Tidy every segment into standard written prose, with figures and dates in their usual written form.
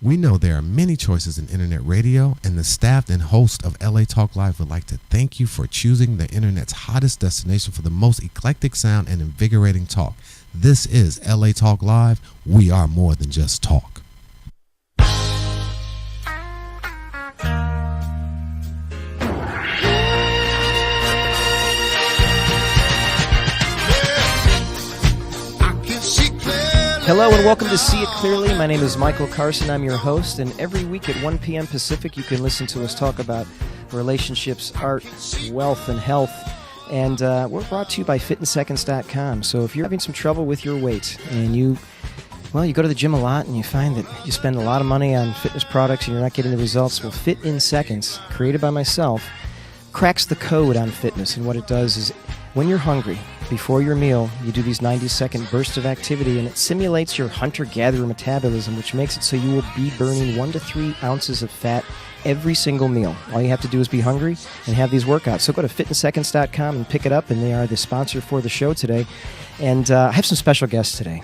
We know there are many choices in internet radio, and the staff and host of LA Talk Live would like to thank you for choosing the internet's hottest destination for the most eclectic sound and invigorating talk. This is LA Talk Live. We are more than just talk. Hello and welcome to See It Clearly. My name is Michael Carson. I'm your host, and every week at 1 p.m. Pacific, you can listen to us talk about relationships, art, wealth, and health. And we're brought to you by FitInSeconds.com. So if you're having some trouble with your weight and you go to the gym a lot and you find that you spend a lot of money on fitness products and you're not getting the results, well, Fit in Seconds, created by myself, cracks the code on fitness. And what it does is when you're hungry, before your meal, you do these 90-second bursts of activity, and it simulates your hunter-gatherer metabolism, which makes it so you will be burning 1 to 3 ounces of fat every single meal. All you have to do is be hungry and have these workouts. So go to FitInSeconds.com and pick it up, and they are the sponsor for the show today. And I have some special guests today.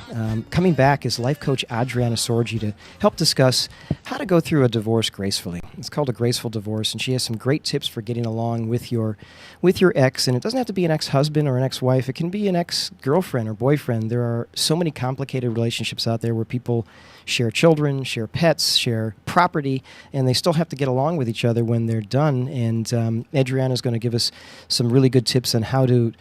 Coming back is life coach Adriana Sorgi to help discuss how to go through a divorce gracefully. It's called a graceful divorce, and she has some great tips for getting along with your ex. And it doesn't have to be an ex-husband or an ex-wife. It can be an ex-girlfriend or boyfriend. There are so many complicated relationships out there where people share children, share pets, share property, and they still have to get along with each other when they're done. And Adriana is going to give us some really good tips on how to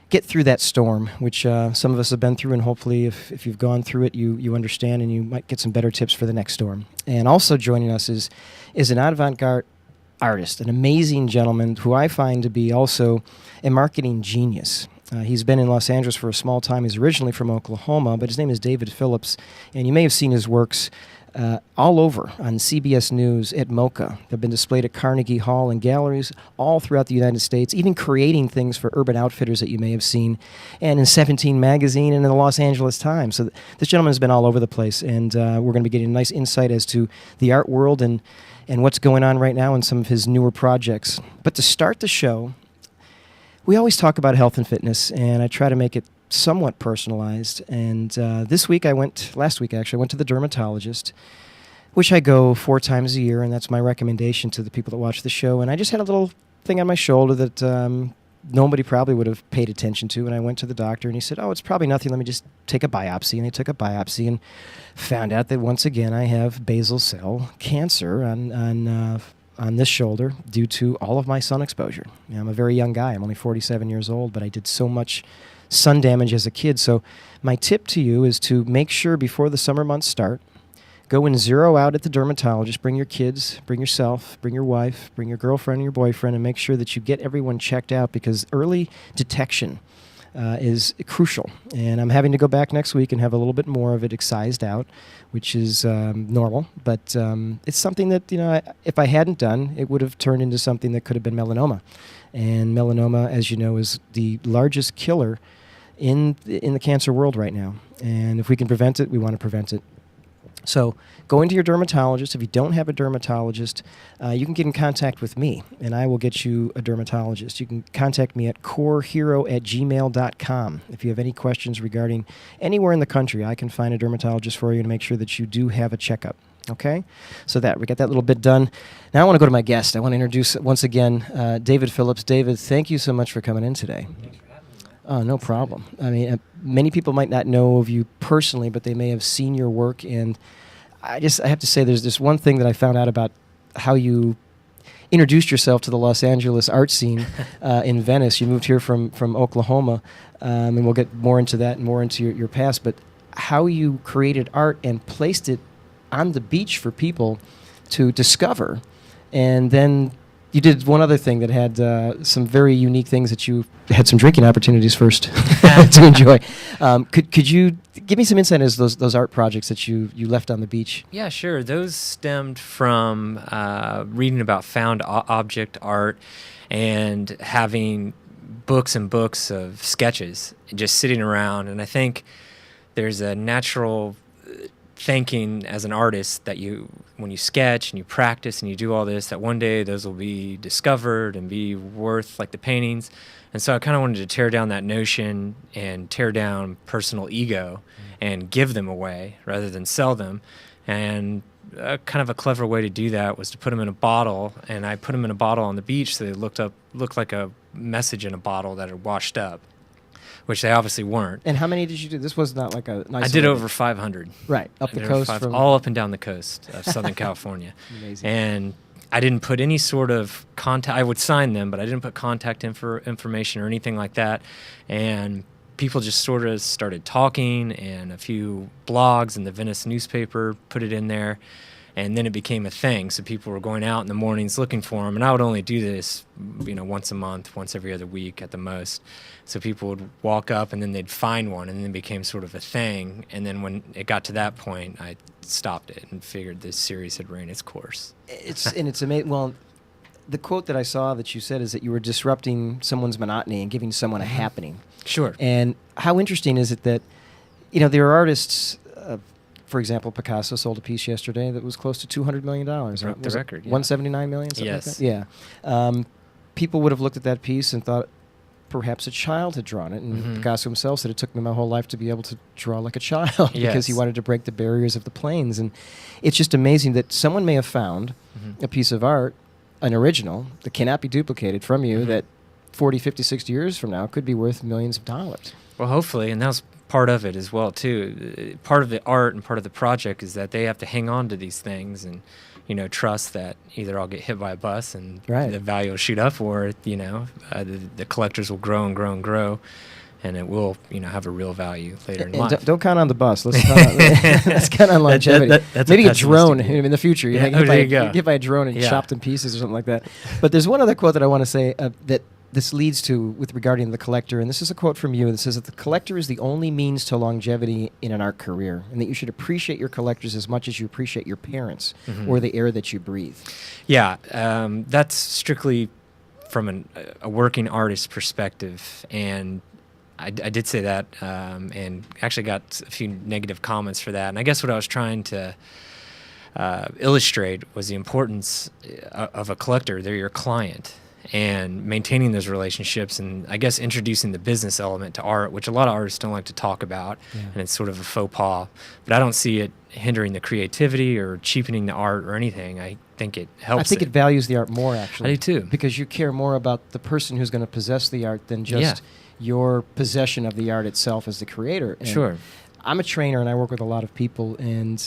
get through that storm, which some of us have been through, and hopefully if you've gone through it, you understand, and you might get some better tips for the next storm. And also joining us is an avant-garde artist, an amazing gentleman who I find to be also a marketing genius. He's been in Los Angeles for a small time. He's originally from Oklahoma, but his name is David Phillips, and you may have seen his works all over on CBS News, at MoCA. They've been displayed at Carnegie Hall and galleries all throughout the United States, even creating things for Urban Outfitters that you may have seen, and in 17 magazine and in the Los Angeles Times. So this gentleman has been all over the place, and we're going to be getting a nice insight as to the art world and what's going on right now in some of his newer projects. But to start the show, we always talk about health and fitness, and I try to make it somewhat personalized. And last week I went to the dermatologist, which I go 4 times a year, and that's my recommendation to the people that watch the show. And I just had a little thing on my shoulder that nobody probably would have paid attention to. And I went to the doctor, and he said, "Oh, it's probably nothing. Let me just take a biopsy." And they took a biopsy and found out that once again I have basal cell cancer on this shoulder due to all of my sun exposure. You know, I'm a very young guy. I'm only 47 years old, but I did so much sun damage as a kid. So my tip to you is to make sure before the summer months start, go and zero out at the dermatologist. Bring your kids, bring yourself, bring your wife, bring your girlfriend and your boyfriend, and make sure that you get everyone checked out, because early detection is crucial. And I'm having to go back next week and have a little bit more of it excised out, which is normal. But it's something that, if I hadn't done, it would have turned into something that could have been melanoma. And melanoma, as you know, is the largest killer in the cancer world right now. And if we can prevent it, we want to prevent it. So go into your dermatologist. If you don't have a dermatologist, you can get in contact with me, and I will get you a dermatologist. You can contact me at corehero@gmail.com. If you have any questions regarding anywhere in the country, I can find a dermatologist for you to make sure that you do have a checkup. Okay? So we got that little bit done. Now I want to go to my guest. I want to introduce, once again, David Phillips. David, thank you so much for coming in today. Oh, no problem. I mean, many people might not know of you personally, but they may have seen your work. And I have to say, there's this one thing that I found out about how you introduced yourself to the Los Angeles art scene in Venice. You moved here from Oklahoma, and we'll get more into that and more into your past. But how you created art and placed it on the beach for people to discover, and then you did one other thing that had some very unique things that you had some drinking opportunities first to enjoy. Could you give me some insight as those art projects that you left on the beach? Yeah, sure. Those stemmed from reading about found object art and having books and books of sketches and just sitting around. And I think there's a natural thinking as an artist that when you sketch and you practice and you do all this, that one day those will be discovered and be worth like the paintings. And so I kind of wanted to tear down that notion and tear down personal ego and give them away rather than sell them. And kind of a clever way to do that was to put them in a bottle, and I put them in a bottle on the beach so they looked like a message in a bottle that had washed up, which they obviously weren't. And how many did you do? This was not like a nice. I did over 500. Right, up the coast, all up and down the coast of Southern California. Amazing. And I didn't put any sort of contact. I would sign them, but I didn't put contact information or anything like that. And people just sort of started talking, and a few blogs and the Venice newspaper put it in there, and then it became a thing. So people were going out in the mornings looking for them, and I would only do this, once a month, once every other week at the most. So people would walk up, and then they'd find one, and then it became sort of a thing. And then when it got to that point, I stopped it and figured this series had ran its course. It's amazing. Well, the quote that I saw that you said is that you were disrupting someone's monotony and giving someone a happening. Sure. And how interesting is it that, there are artists, for example, Picasso sold a piece yesterday that was close to $200 million. Broke the record, yeah. $179 million, something Yes. like that? Yeah. People would have looked at that piece and thought perhaps a child had drawn it. And Picasso himself said it took me my whole life to be able to draw like a child because he wanted to break the barriers of the planes. And it's just amazing that someone may have found a piece of art, an original, that cannot be duplicated from you, that 40, 50, 60 years from now could be worth millions of dollars. Well, hopefully, and that's part of it as well, too. Part of the art and part of the project is that they have to hang on to these things and, trust that either I'll get hit by a bus and the value will shoot up, or, the collectors will grow and grow and grow, and it will, have a real value later in life. Don't count on the bus. Let's count on longevity. That's maybe a drone in the future. Yeah. You get by a drone and chopped in pieces or something like that. But there's one other quote that I want to say that this leads to with regarding the collector, and this is a quote from you that says that the collector is the only means to longevity in an art career, and that you should appreciate your collectors as much as you appreciate your parents or the air that you breathe. Yeah, that's strictly from a working artist perspective, and I did say that, and actually got a few negative comments for that. And I guess what I was trying to illustrate was the importance of a collector. They're your client, and maintaining those relationships, and I guess introducing the business element to art, which a lot of artists don't like to talk about, and it's sort of a faux pas. But I don't see it hindering the creativity or cheapening the art or anything. I think it helps. I think it values the art more, actually. I do too. Because you care more about the person who's going to possess the art than just your possession of the art itself as the creator. And sure. I'm a trainer, and I work with a lot of people, and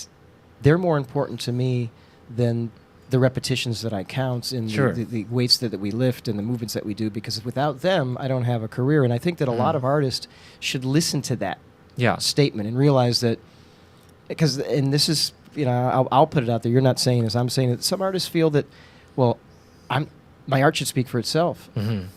they're more important to me than the repetitions that I count and the weights that we lift and the movements that we do, because without them, I don't have a career. And I think that a lot of artists should listen to that statement and realize that, and this is, I'll put it out there. You're not saying this. I'm saying that some artists feel that, well, my art should speak for itself.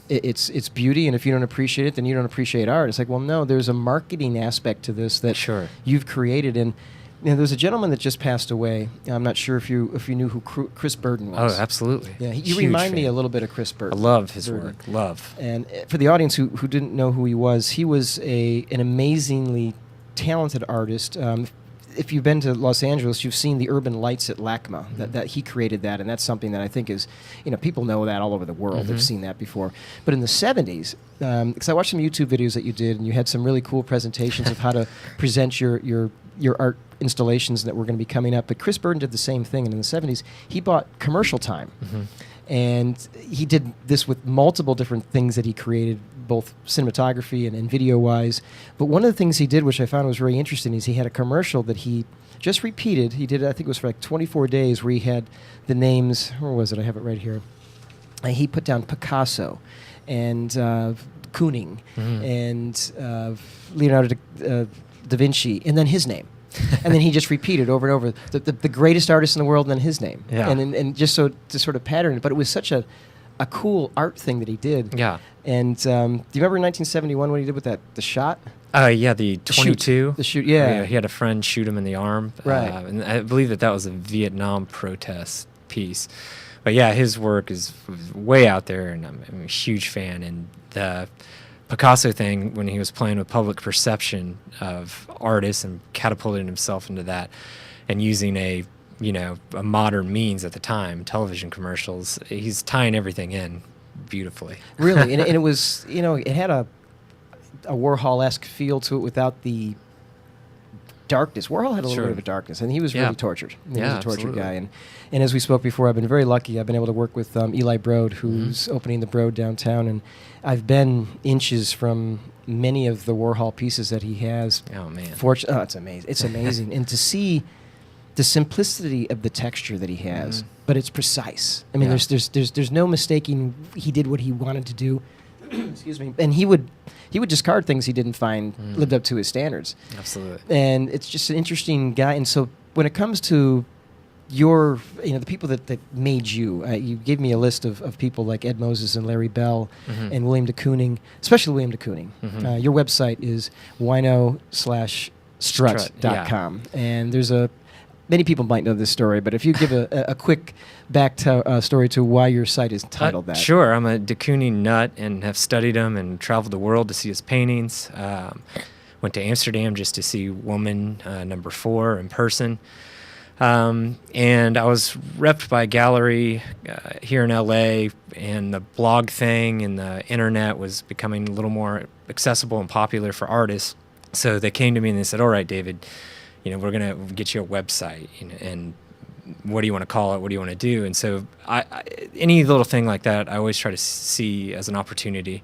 It's beauty, and if you don't appreciate it, then you don't appreciate art. It's like, well, no, there's a marketing aspect to this that you've created. And there's a gentleman that just passed away. I'm not sure if you knew who Chris Burden was. Oh, absolutely. Yeah, you remind me a little bit of Chris Burden. I love his work. Love. And for the audience who didn't know who he was an amazingly talented artist. If you've been to Los Angeles, you've seen the urban lights at LACMA. That he created that, and that's something that I think is, people know that all over the world. They've seen that before. But in the 70s, because I watched some YouTube videos that you did, and you had some really cool presentations of how to present your art installations that were going to be coming up. But Chris Burden did the same thing, and in the 70s, he bought commercial time. And he did this with multiple different things that he created, both cinematography and video-wise. But one of the things he did, which I found was very interesting, is he had a commercial that he just repeated. He did it, I think it was for like 24 days, where he had the names, where was it? I have it right here. He put down Picasso and Kooning and Leonardo da Vinci, and then his name. And then he just repeated over and over the greatest artist in the world, and then his name. Yeah. And just so to sort of pattern it. But it was such a cool art thing that he did. Yeah. And do you remember in 1971 what he did with the shot? Yeah, the 22. The shoot, yeah. He had a friend shoot him in the arm. Right. And I believe that was a Vietnam protest piece. But yeah, his work is way out there, and I'm a huge fan. And the Picasso thing, when he was playing with public perception of artists and catapulting himself into that, and using a modern means at the time, television commercials, he's tying everything in beautifully. Really, and it was, it had a Warhol-esque feel to it without the darkness. Warhol had a little Sure. bit of a darkness, and he was Yeah. really tortured. He was Yeah, a tortured absolutely. guy. And as we spoke before, I've been very lucky. I've been able to work with Eli Broad, who's opening the Broad downtown, and I've been inches from many of the Warhol pieces that he has. Oh man. It's amazing. It's amazing. And to see the simplicity of the texture that he has, but it's precise. I mean, Yeah. there's no mistaking he did what he wanted to do. Excuse me. And he would discard things he didn't find lived up to his standards. Absolutely. And it's just an interesting guy. And so when it comes to the people that made you, you gave me a list of people like Ed Moses and Larry Bell and William de Kooning, especially William de Kooning. Your website is wino/strut.com. And there's many people might know this story, but if you give a quick story to why your site is titled that. Sure. I'm a de Kooning nut and have studied him and traveled the world to see his paintings. Went to Amsterdam just to see Woman number 4 in person. And I was repped by a gallery here in LA, and the blog thing and the internet was becoming a little more accessible and popular for artists. So they came to me and they said, "All right, David, we're going to get you a website, and what do you want to call it? What do you want to do?" And so I any little thing like that, I always try to see as an opportunity.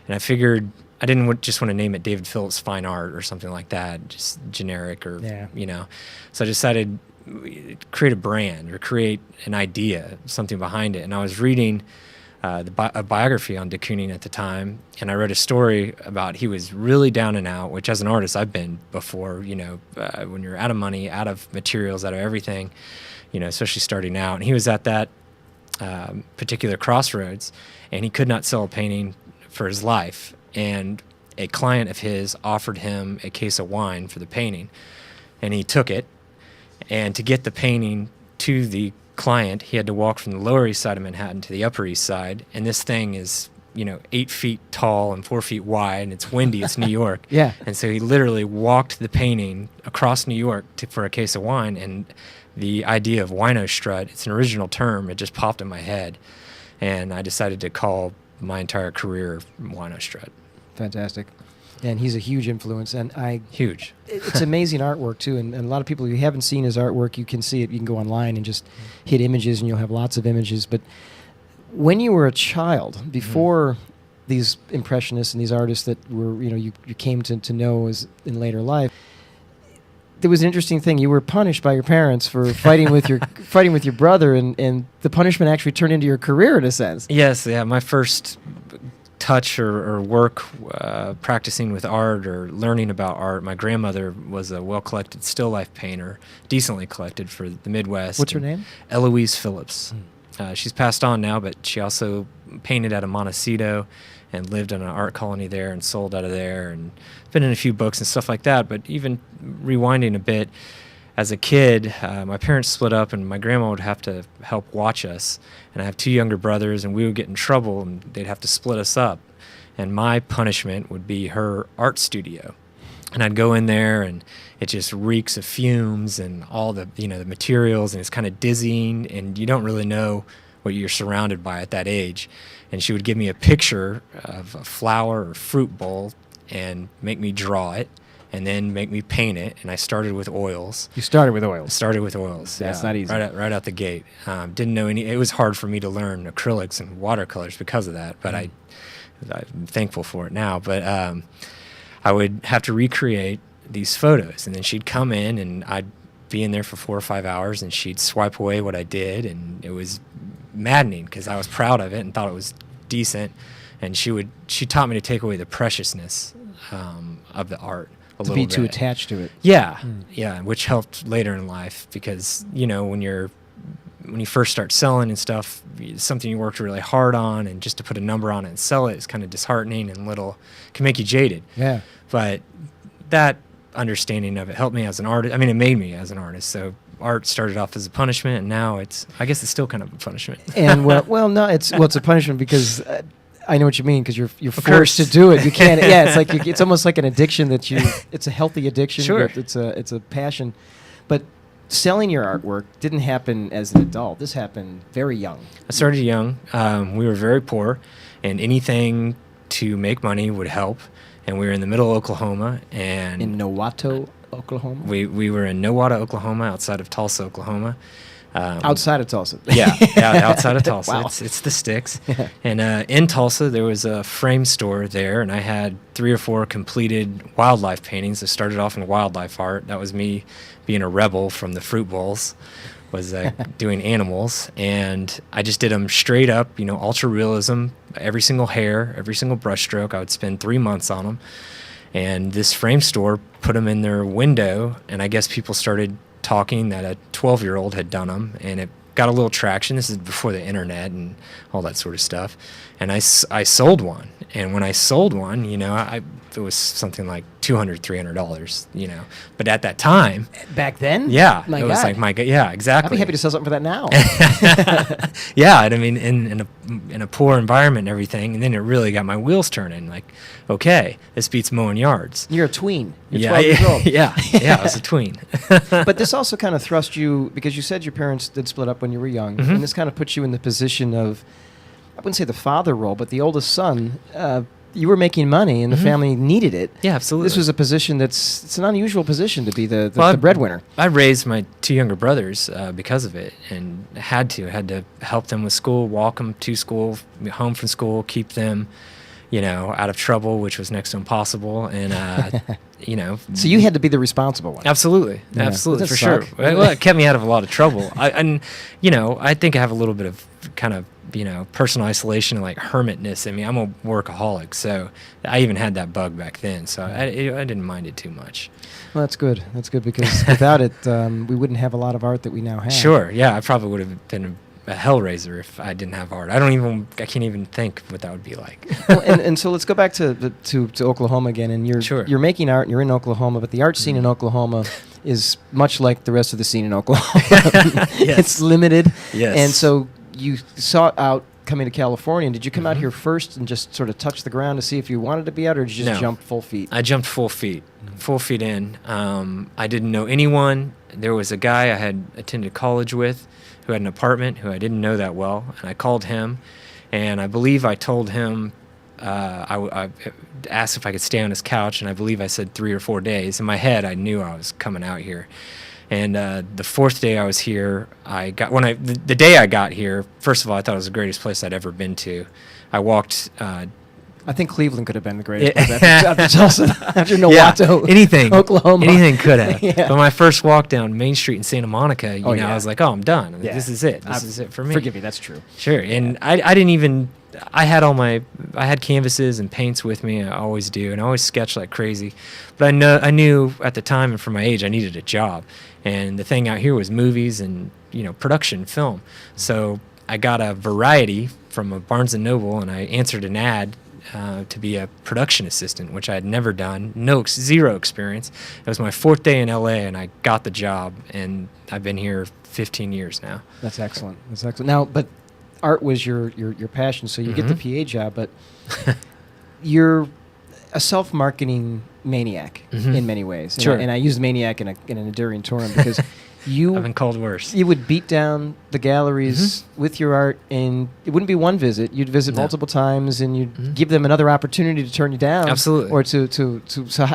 And I figured I didn't just want to name it David Phillips Fine Art or something like that, just generic So I decided create a brand or create an idea, something behind it. And I was reading a biography on de Kooning at the time, and I read a story about he was really down and out, which as an artist I've been before, when you're out of money, out of materials, out of everything, especially starting out. And he was at that particular crossroads, and he could not sell a painting for his life. And a client of his offered him a case of wine for the painting, and he took it. And to get the painting to the client, he had to walk from the Lower East Side of Manhattan to the Upper East Side. And this thing is, 8 feet tall and 4 feet wide, and it's windy. It's New York. Yeah. And so he literally walked the painting across New York for a case of wine. And the idea of wino strut, it's an original term. It just popped in my head. And I decided to call my entire career wino strut. Fantastic. And he's a huge influence. And Huge. It's amazing artwork, too. And a lot of people who haven't seen his artwork, you can see it. You can go online and just hit images, and you'll have lots of images. But when you were a child, before these impressionists and these artists that were, you came to know as in later life, there was an interesting thing. You were punished by your parents for fighting with your brother, and the punishment actually turned into your career in a sense. Yes, yeah. My first touch or work practicing with art or learning about art, my grandmother was a well-collected still life painter, decently collected for the Midwest. What's her name? Eloise Phillips. She's passed on now, but she also painted out of Montecito and lived in an art colony there and sold out of there, and been in a few books and stuff like that. But even rewinding a bit, as a kid, my parents split up, and my grandma would have to help watch us. And I have 2 younger brothers, and we would get in trouble, and they'd have to split us up. And my punishment would be her art studio. And I'd go in there, and it just reeks of fumes and all the the materials, and it's kind of dizzying, and you don't really know what you're surrounded by at that age. And she would give me a picture of a flower or fruit bowl and make me draw it, and then make me paint it. And I started with oils. You started with oils. Started with oils. That's yeah, not easy. Right out the gate. Didn't know any. It was hard for me to learn acrylics and watercolors because of that. But I'm thankful for it now. But I would have to recreate these photos, and then she'd come in, and I'd be in there for 4 or 5 hours, and she'd swipe away what I did, and it was maddening because I was proud of it and thought it was decent. And she taught me to take away the preciousness of the art. To be too attached to it. Yeah, yeah, which helped later in life because when you first start selling and stuff, it's something you worked really hard on, and just to put a number on it and sell it is kind of disheartening and can make you jaded. Yeah. But that understanding of it helped me as an artist. I mean, it made me as an artist. So art started off as a punishment, and now I guess it's still kind of a punishment. And no, it's a punishment because. I know what you mean, because you're forced to do it. You can't. Yeah, it's like it's almost like an addiction that it's a healthy addiction. Sure. But it's a passion. But selling your artwork didn't happen as an adult. This happened very young. I started young. We were very poor, and anything to make money would help. And we were in the middle of Oklahoma, and In Novato, Oklahoma? We were in Nowata, Oklahoma, outside of Tulsa, Oklahoma. Outside of Tulsa. Yeah, outside of Tulsa. Wow. It's the sticks. And in Tulsa, there was a frame store there, and I had 3 or 4 completed wildlife paintings. I started off in wildlife art. That was me being a rebel from the fruit bowls, was doing animals. And I just did them straight up, ultra realism, every single hair, every single brush stroke. I would spend 3 months on them. And this frame store put them in their window, and I guess people started talking that a 12-year-old had done them, and it got a little traction. This is before the internet and all that sort of stuff. And I sold one. And when I sold one, it was something like $200, $300, But at that time, back then, yeah, my it God. was like my God, yeah, exactly. I'd be happy to sell something for that now. Yeah, and I mean, in a poor environment and everything, and then it really got my wheels turning. Like, okay, this beats mowing yards. You're a tween. You're Yeah, 12 years old. yeah, I was a tween. But this also kind of thrust you, because you said your parents did split up when you were young, Mm-hmm. and this kind of puts you in the position of, I wouldn't say the father role, but the oldest son. You were making money, and the family needed it. Yeah, absolutely. This was a position it's an unusual position to be the Well, breadwinner. I raised my 2 younger brothers because of it, and had to help them with school, walk them to school, home from school, keep them, out of trouble, which was next to impossible, and So you had to be the responsible one. Absolutely, Yeah. absolutely, Does for that sure. suck? Well, it kept me out of a lot of trouble. I think I have a little bit of kind of personal isolation and like hermitness. I mean, I'm a workaholic, so I even had that bug back then. So I didn't mind it too much. Well, that's good. That's good, because without it, we wouldn't have a lot of art that we now have. Sure, yeah, I probably would have been a hellraiser if I didn't have art. I can't even think what that would be like. Well, and so let's go back to Oklahoma again. And you're making art, and you're in Oklahoma, but the art scene in Oklahoma is much like the rest of the scene in Oklahoma. Yes. It's limited. Yes. And so you sought out coming to California. And did you come out here first and just sort of touch the ground to see if you wanted to be out, or did you just No. jump full feet? I jumped full feet in. I didn't know anyone. There was a guy I had attended college with who had an apartment who I didn't know that well, and I called him, and I believe I told him, I asked if I could stay on his couch, and I believe I said 3 or 4 days. In my head, I knew I was coming out here. And the 4th day I was here, the day I got here, first of all, I thought it was the greatest place I'd ever been to. I walked. I think Cleveland could have been the greatest place after Tulsa, after Nowata, anything, Oklahoma. anything could have. Yeah. But my first walk down Main Street in Santa Monica, yeah. I was like, oh, I'm done. Yeah. This is it. This is it for me. Forgive me, that's true. Sure. And I didn't even. I had canvases and paints with me. I always do, and I always sketch like crazy. But I knew at the time, and for my age, I needed a job. And the thing out here was movies and production film. So I got a variety from a Barnes and Noble, and I answered an ad to be a production assistant, which I had never done, zero experience. It was my 4th day in LA, and I got the job, and I've been here 15 years now. That's excellent. That's excellent. Now, but art was your passion, so you get the PA job, but you're a self-marketing maniac in many ways. And Sure. I use maniac in an endearing term because I've been called worse. You would beat down the galleries with your art, and it wouldn't be one visit. You'd visit multiple times, and you'd give them another opportunity to turn you down. Absolutely. Or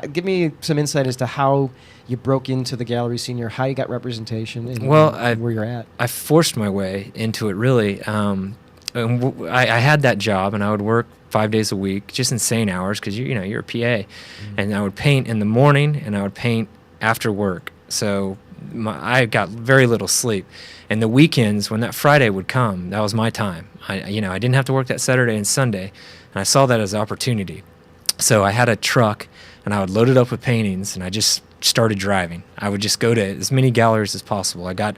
give me some insight as to how you broke into the gallery scene, or how you got representation, and where you're at. I forced my way into it, really. I had that job, and I would work 5 days a week, just insane hours, because you're a PA, and I would paint in the morning, and I would paint after work. So I got very little sleep, and the weekends, when that Friday would come, that was my time. I didn't have to work that Saturday and Sunday, and I saw that as an opportunity. So I had a truck, and I would load it up with paintings, and I just started driving. I would just go to as many galleries as possible. I got,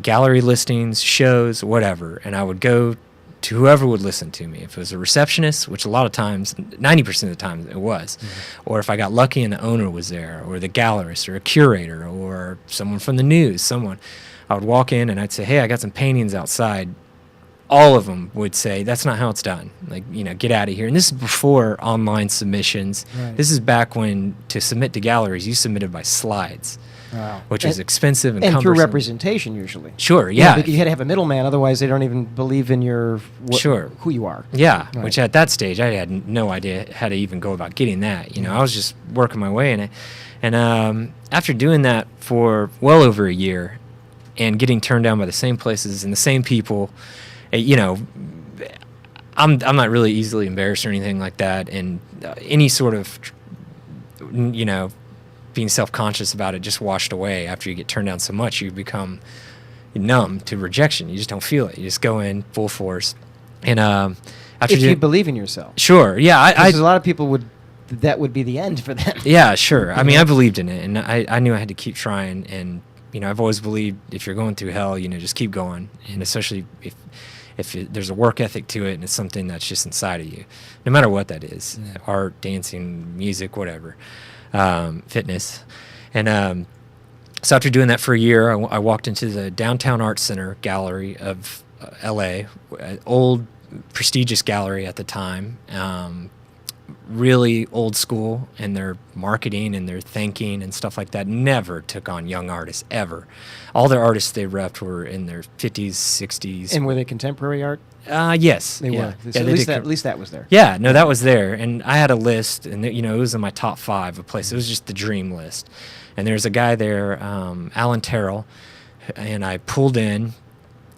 gallery listings, shows, whatever, and I would go to whoever would listen to me. If it was a receptionist, which a lot of times, 90% of the time it was, or if I got lucky and the owner was there, or the gallerist, or a curator, or someone from the news, I would walk in and I'd say, hey, I got some paintings outside. All of them would say, that's not how it's done. Like, get out of here. And this is before online submissions. Right. This is back when, to submit to galleries, you submitted by slides. Wow. which is expensive and through cumbersome. representation usually. Sure, yeah. But you had to have a middleman, otherwise they don't even believe in Sure. who you are. Yeah, Right. which at that stage I had no idea how to even go about getting that. I was just working my way in it, and after doing that for well over a year, and getting turned down by the same places and the same people, I'm not really easily embarrassed or anything like that, and any sort of being self-conscious about it just washed away. After you get turned down so much, you become numb to rejection. You just don't feel it. You just go in full force. And after If you believe in yourself. Sure, yeah, Because a lot of people that would be the end for them. yeah, sure. I mean, I believed in it, and I knew I had to keep trying. And I've always believed if you're going through hell, just keep going. And especially if there's a work ethic to it, and it's something that's just inside of you, no matter what that is, art, dancing, music, whatever, fitness. And so after doing that for a year, I walked into the Downtown Arts Center gallery of L.A., old, prestigious gallery at the time, really old school in their marketing and their thinking and stuff like that. Never took on young artists, ever. All their artists they repped were in their 50s, 60s. And were they contemporary art? Yes. They yeah. were. Yeah, So they at least that was there. Yeah, no, that was there. And I had a list, and it was in my top 5 of places. It was just the dream list. And there's a guy there, Alan Terrell, and I pulled in,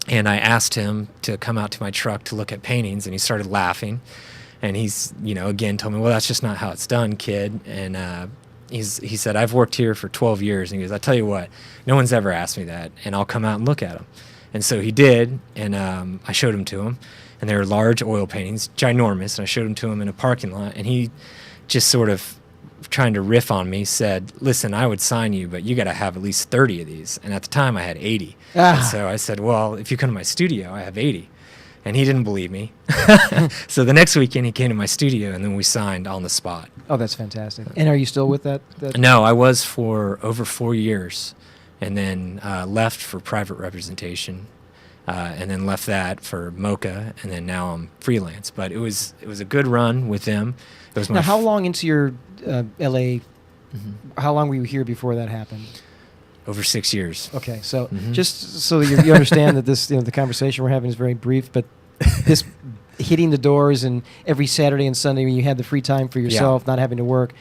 and I asked him to come out to my truck to look at paintings, and he started laughing. And he's, again, told me, well, that's just not how it's done, kid. And he said, I've worked here for 12 years. And he goes, I tell you what, no one's ever asked me that, and I'll come out and look at them. And so he did, and I showed them to him. And they were large oil paintings, ginormous. And I showed them to him in a parking lot. And he just sort of, trying to riff on me, said, listen, I would sign you, but you got to have at least 30 of these. And at the time, I had 80. And so I said, well, if you come to my studio, I have 80. And he didn't believe me. So the next weekend, he came to my studio, and then we signed on the spot. Oh, that's fantastic. And are you still with that? No, I was for over 4 years, and then left for private representation, and then left that for Mocha, and then now I'm freelance. But it was a good run with them. It was Now, how long into your L.A., how long were you here before that happened? Over 6 years. Okay, so just so you understand that this, the conversation we're having is very brief, but this hitting the doors and every Saturday and Sunday when you had the free time for yourself, not having to work,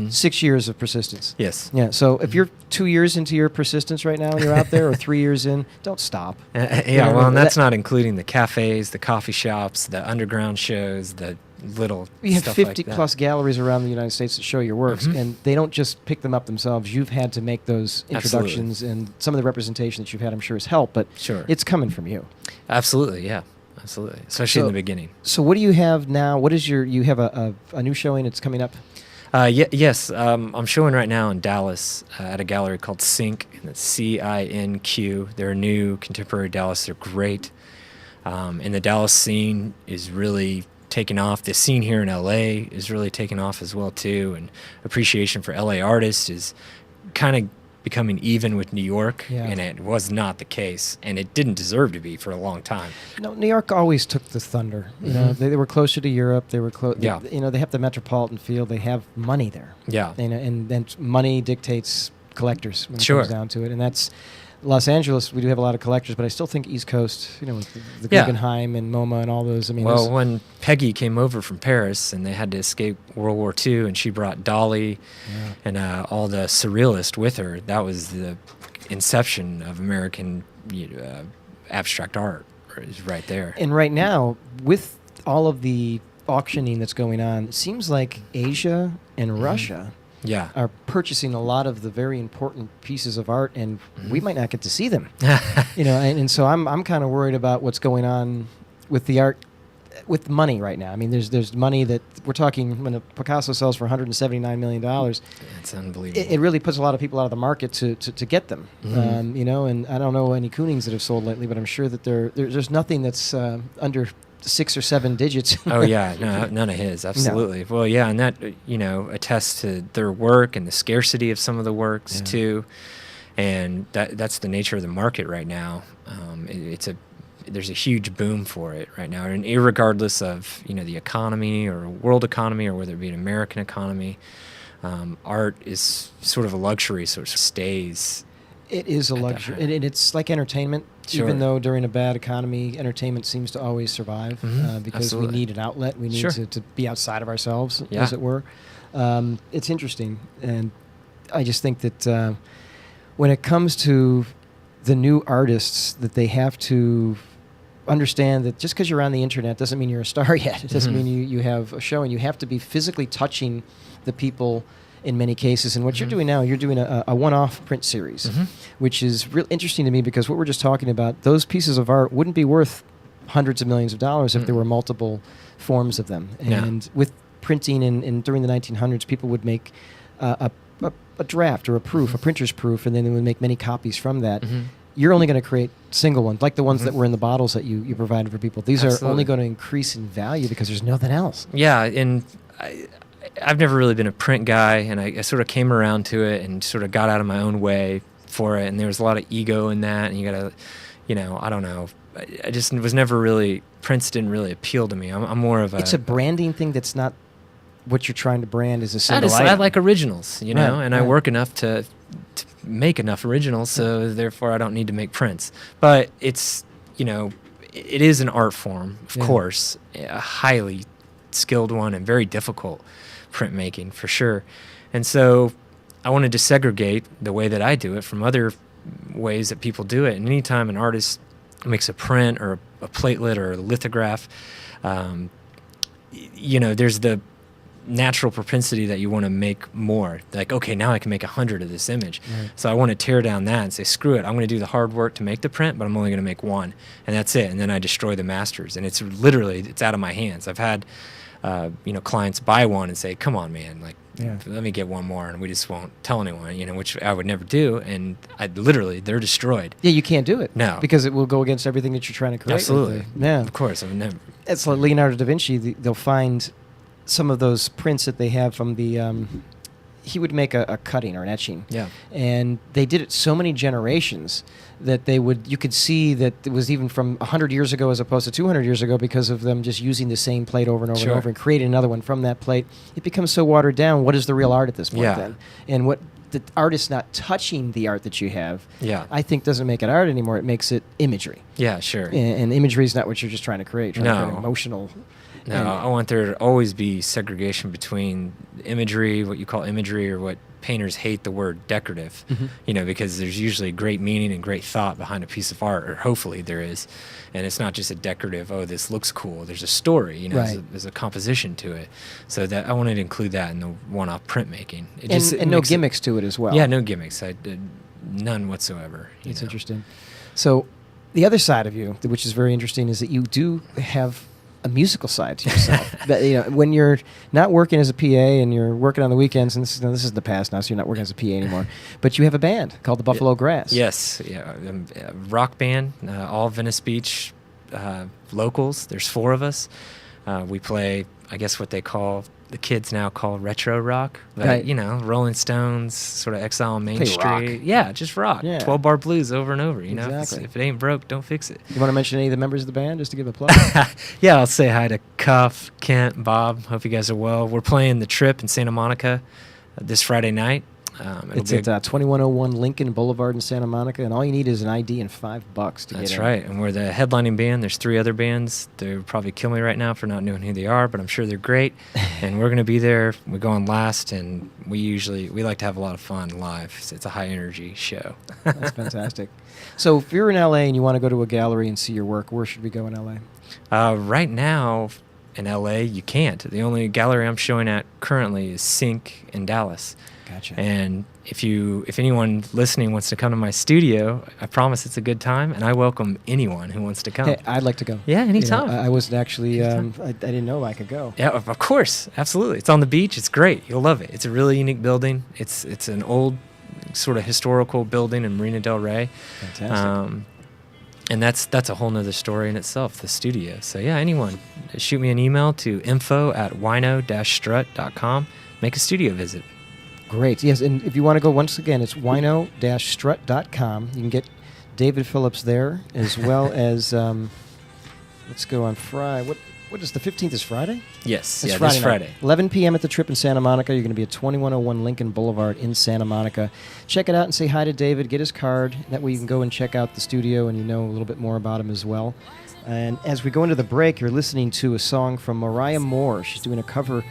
6 years of persistence. Yes. Yeah, so if you're 2 years into your persistence right now and you're out there, or 3 years in, don't stop. Well, and that's not including the cafes, the coffee shops, the underground shows, the little You have stuff 50 like that. plus galleries around the United States that show your works, and they don't just pick them up themselves. You've had to make those introductions, and some of the representation that you've had, I'm sure, has helped, but Sure. it's coming from you. Absolutely, yeah. Absolutely. Especially in the beginning. So what do you have now? What is you have a new showing that's coming up? Yes. I'm showing right now in Dallas at a gallery called Cinq, and it's CINQ. They're new contemporary Dallas. They're great. And the Dallas scene is really taking off. The scene here in LA is really taking off as well too, and appreciation for LA artists is kind of becoming even with New York, and it was not the case, and it didn't deserve to be for a long time. No, New York always took the thunder. You know, they were closer to Europe. They were close. Yeah. They have the metropolitan feel. They have money there. Yeah. And then money dictates collectors when it Sure. comes down to it, and that's. Los Angeles, we do have a lot of collectors, but I still think East Coast, with the Yeah. Guggenheim and MoMA and all those. I mean, Well, when Peggy came over from Paris and they had to escape World War II, and she brought Dolly and all the surrealists with her, that was the inception of American abstract art, is right there. and right now, with all of the auctioning that's going on, it seems like Asia and Russia Yeah. are purchasing a lot of the very important pieces of art, and we might not get to see them. And so I'm kind of worried about what's going on with the art, with money right now. I mean, there's money that we're talking when a Picasso sells for $179 million. It's unbelievable. It really puts a lot of people out of the market to get them. And I don't know any Koonings that have sold lately, but I'm sure that there's nothing that's under 6 or 7 digits. Oh yeah, no, none of his, absolutely. No. Well, yeah, and that attests to their work and the scarcity of some of the works too, and that's the nature of the market right now. There's a huge boom for it right now, and irregardless of the economy or world economy or whether it be an American economy, art is sort of a luxury, so it stays It is a at that luxury, height. and it's like entertainment. Sure. Even though during a bad economy, entertainment seems to always survive because Absolutely. we need an outlet. We need Sure. to be outside of ourselves, Yeah. as it were. It's interesting, and I just think that when it comes to the new artists, that they have to understand that just because you're on the internet doesn't mean you're a star yet. It doesn't mean you have a show, and you have to be physically touching the people in many cases. And what you're doing now, you're doing a one-off print series, which is real interesting to me, because what we're just talking about, those pieces of art wouldn't be worth hundreds of millions of dollars if there were multiple forms of them. Yeah. And with printing in during the 1900s, people would make a draft or a proof, a printer's proof, and then they would make many copies from that. You're only going to create single ones, like the ones that were in the bottles that you provided for people. These are Absolutely. only going to increase in value because there's nothing else. Yeah, and I've never really been a print guy, and I sort of came around to it and sort of got out of my own way for it, and there was a lot of ego in that, and you got to, I don't know. I just was never really, prints didn't really appeal to me. I'm more of a... It's a branding thing that's not what you're trying to brand as a I single I item. like originals, and I right. work enough to make enough originals, so therefore I don't need to make prints. But it's, it is an art form, of course, a highly skilled one and very difficult printmaking for sure. And so I wanted to segregate the way that I do it from other ways that people do it. And anytime an artist makes a print or a platelet or a lithograph, there's the natural propensity that you want to make more. Like, okay, now I can make 100 of this image. Right. So I want to tear down that and say, screw it, I'm going to do the hard work to make the print, but I'm only going to make one, and that's it. And then I destroy the masters, and it's literally, it's out of my hands. I've had clients buy one and say, come on, man, let me get one more, and we just won't tell anyone, which I would never do. And they're destroyed. Yeah, you can't do it. No. Because it will go against everything that you're trying to create. Absolutely. Yeah. Of course. I would never. It's like Leonardo da Vinci. They'll find some of those prints that they have from the... he would make a cutting or an etching. Yeah. And they did it so many generations that you could see that it was even from 100 years ago as opposed to 200 years ago, because of them just using the same plate over and over Sure. and over and creating another one from that plate. It becomes so watered down. What is the real art at this point Yeah. then? And what the artist not touching the art that you have, Yeah. I think doesn't make it art anymore. It makes it imagery. Yeah, sure. And imagery is not what you're just trying to create. You're trying to No. create emotional... No, and- I want there to always be segregation between imagery, what you call imagery, or what painters hate the word decorative, because there's usually great meaning and great thought behind a piece of art, or hopefully there is. And it's not just a decorative, oh, this looks cool. There's a story, Right. there's a composition to it. So that I wanted to include that in the one-off printmaking. And no gimmicks to it as well. Yeah, no gimmicks. I did none whatsoever. It's interesting. So the other side of you, which is very interesting, is that you do have a musical side to yourself. That, when you're not working as a PA and you're working on the weekends, and this is the past now, so you're not working as a PA anymore, but you have a band called the Buffalo Grass. Yes, yeah, a rock band, all Venice Beach locals. There's 4 of us. We play, I guess, what the kids now call retro rock. But, Right. Rolling Stones, sort of Exile on Main Play Street. rock. Yeah, just rock. Yeah. 12-bar blues over and over. If, Exactly. if it ain't broke, don't fix it. You want to mention any of the members of the band, just to give a plug? Yeah, I'll say hi to Cuff, Kent, Bob. Hope you guys are well. We're playing The Trip in Santa Monica this Friday night. It's at 2101 Lincoln Boulevard in Santa Monica, and all you need is an ID and $5 to get in. That's right, and we're the headlining band. There's 3 other bands. They would probably kill me right now for not knowing who they are, but I'm sure they're great. And we're going to be there. We go on last, and we like to have a lot of fun live. It's a high-energy show. That's fantastic. So if you're in L.A. and you want to go to a gallery and see your work, where should we go in L.A.? Right now, in L.A., you can't. The only gallery I'm showing at currently is Sync in Dallas. Gotcha. And if anyone listening wants to come to my studio, I promise it's a good time, and I welcome anyone who wants to come. Hey, I'd like to go. Yeah, anytime. I wasn't actually, I didn't know I could go. Yeah, of course, absolutely. It's on the beach. It's great. You'll love it. It's a really unique building. It's an old, sort of historical building in Marina del Rey. Fantastic. And that's a whole nother story in itself, the studio. So yeah, anyone, shoot me an email to info@wino-strut.com. Make a studio visit. Great. Yes, and if you want to go, once again, it's wino-strut.com. You can get David Phillips there, as well as, let's go on Friday. what is the 15th is Friday? Yes, It's this night. Friday. 11 p.m. at the Trip in Santa Monica. You're going to be at 2101 Lincoln Boulevard in Santa Monica. Check it out and say hi to David. Get his card. That way you can go and check out the studio and you know a little bit more about him as well. And as we go into the break, you're listening to a song from Mariah Moore. She's doing a cover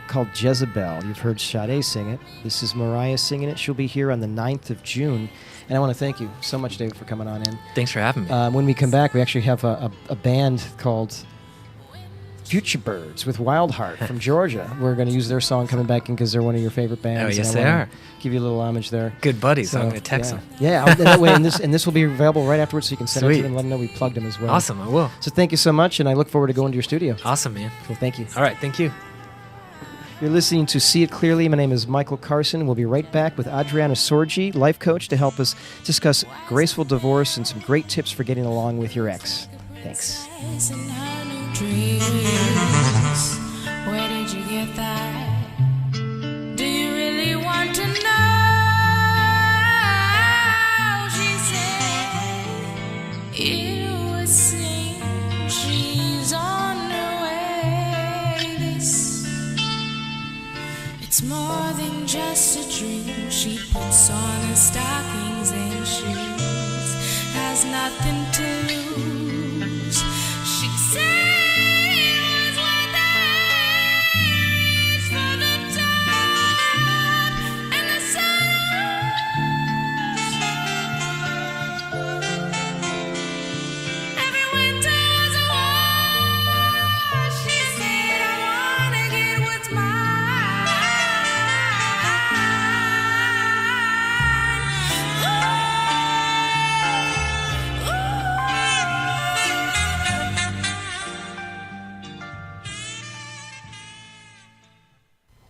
called Jezebel. You've heard Sade sing it. This is Mariah singing it. She'll be here on the 9th of June. And I want to thank you so much, David, for coming on in. Thanks for having me. When we come back, we actually have a band called Future Birds with Wildheart from Georgia. We're going to use their song coming back in because they're one of your favorite bands. Oh, yes, and I they wanna are. Give you a little homage there. Good buddies. So, I'm going to text them. Yeah, that way, and this will be available right afterwards, so you can send it to Sweet. them and let them know we plugged them as well. Awesome, I will. So thank you so much, and I look forward to going to your studio. Awesome, man. Cool, thank you. All right, thank you. You're listening to See It Clearly. My name is Michael Carson. We'll be right back with Adriana Sorgi, life coach, to help us discuss graceful divorce and some great tips for getting along with your ex. Thanks. Where did you get that? Do you really want to know? She said it would seem she's on her way. It's more than just a dream. She puts on her stockings and shoes, has nothing to lose. She said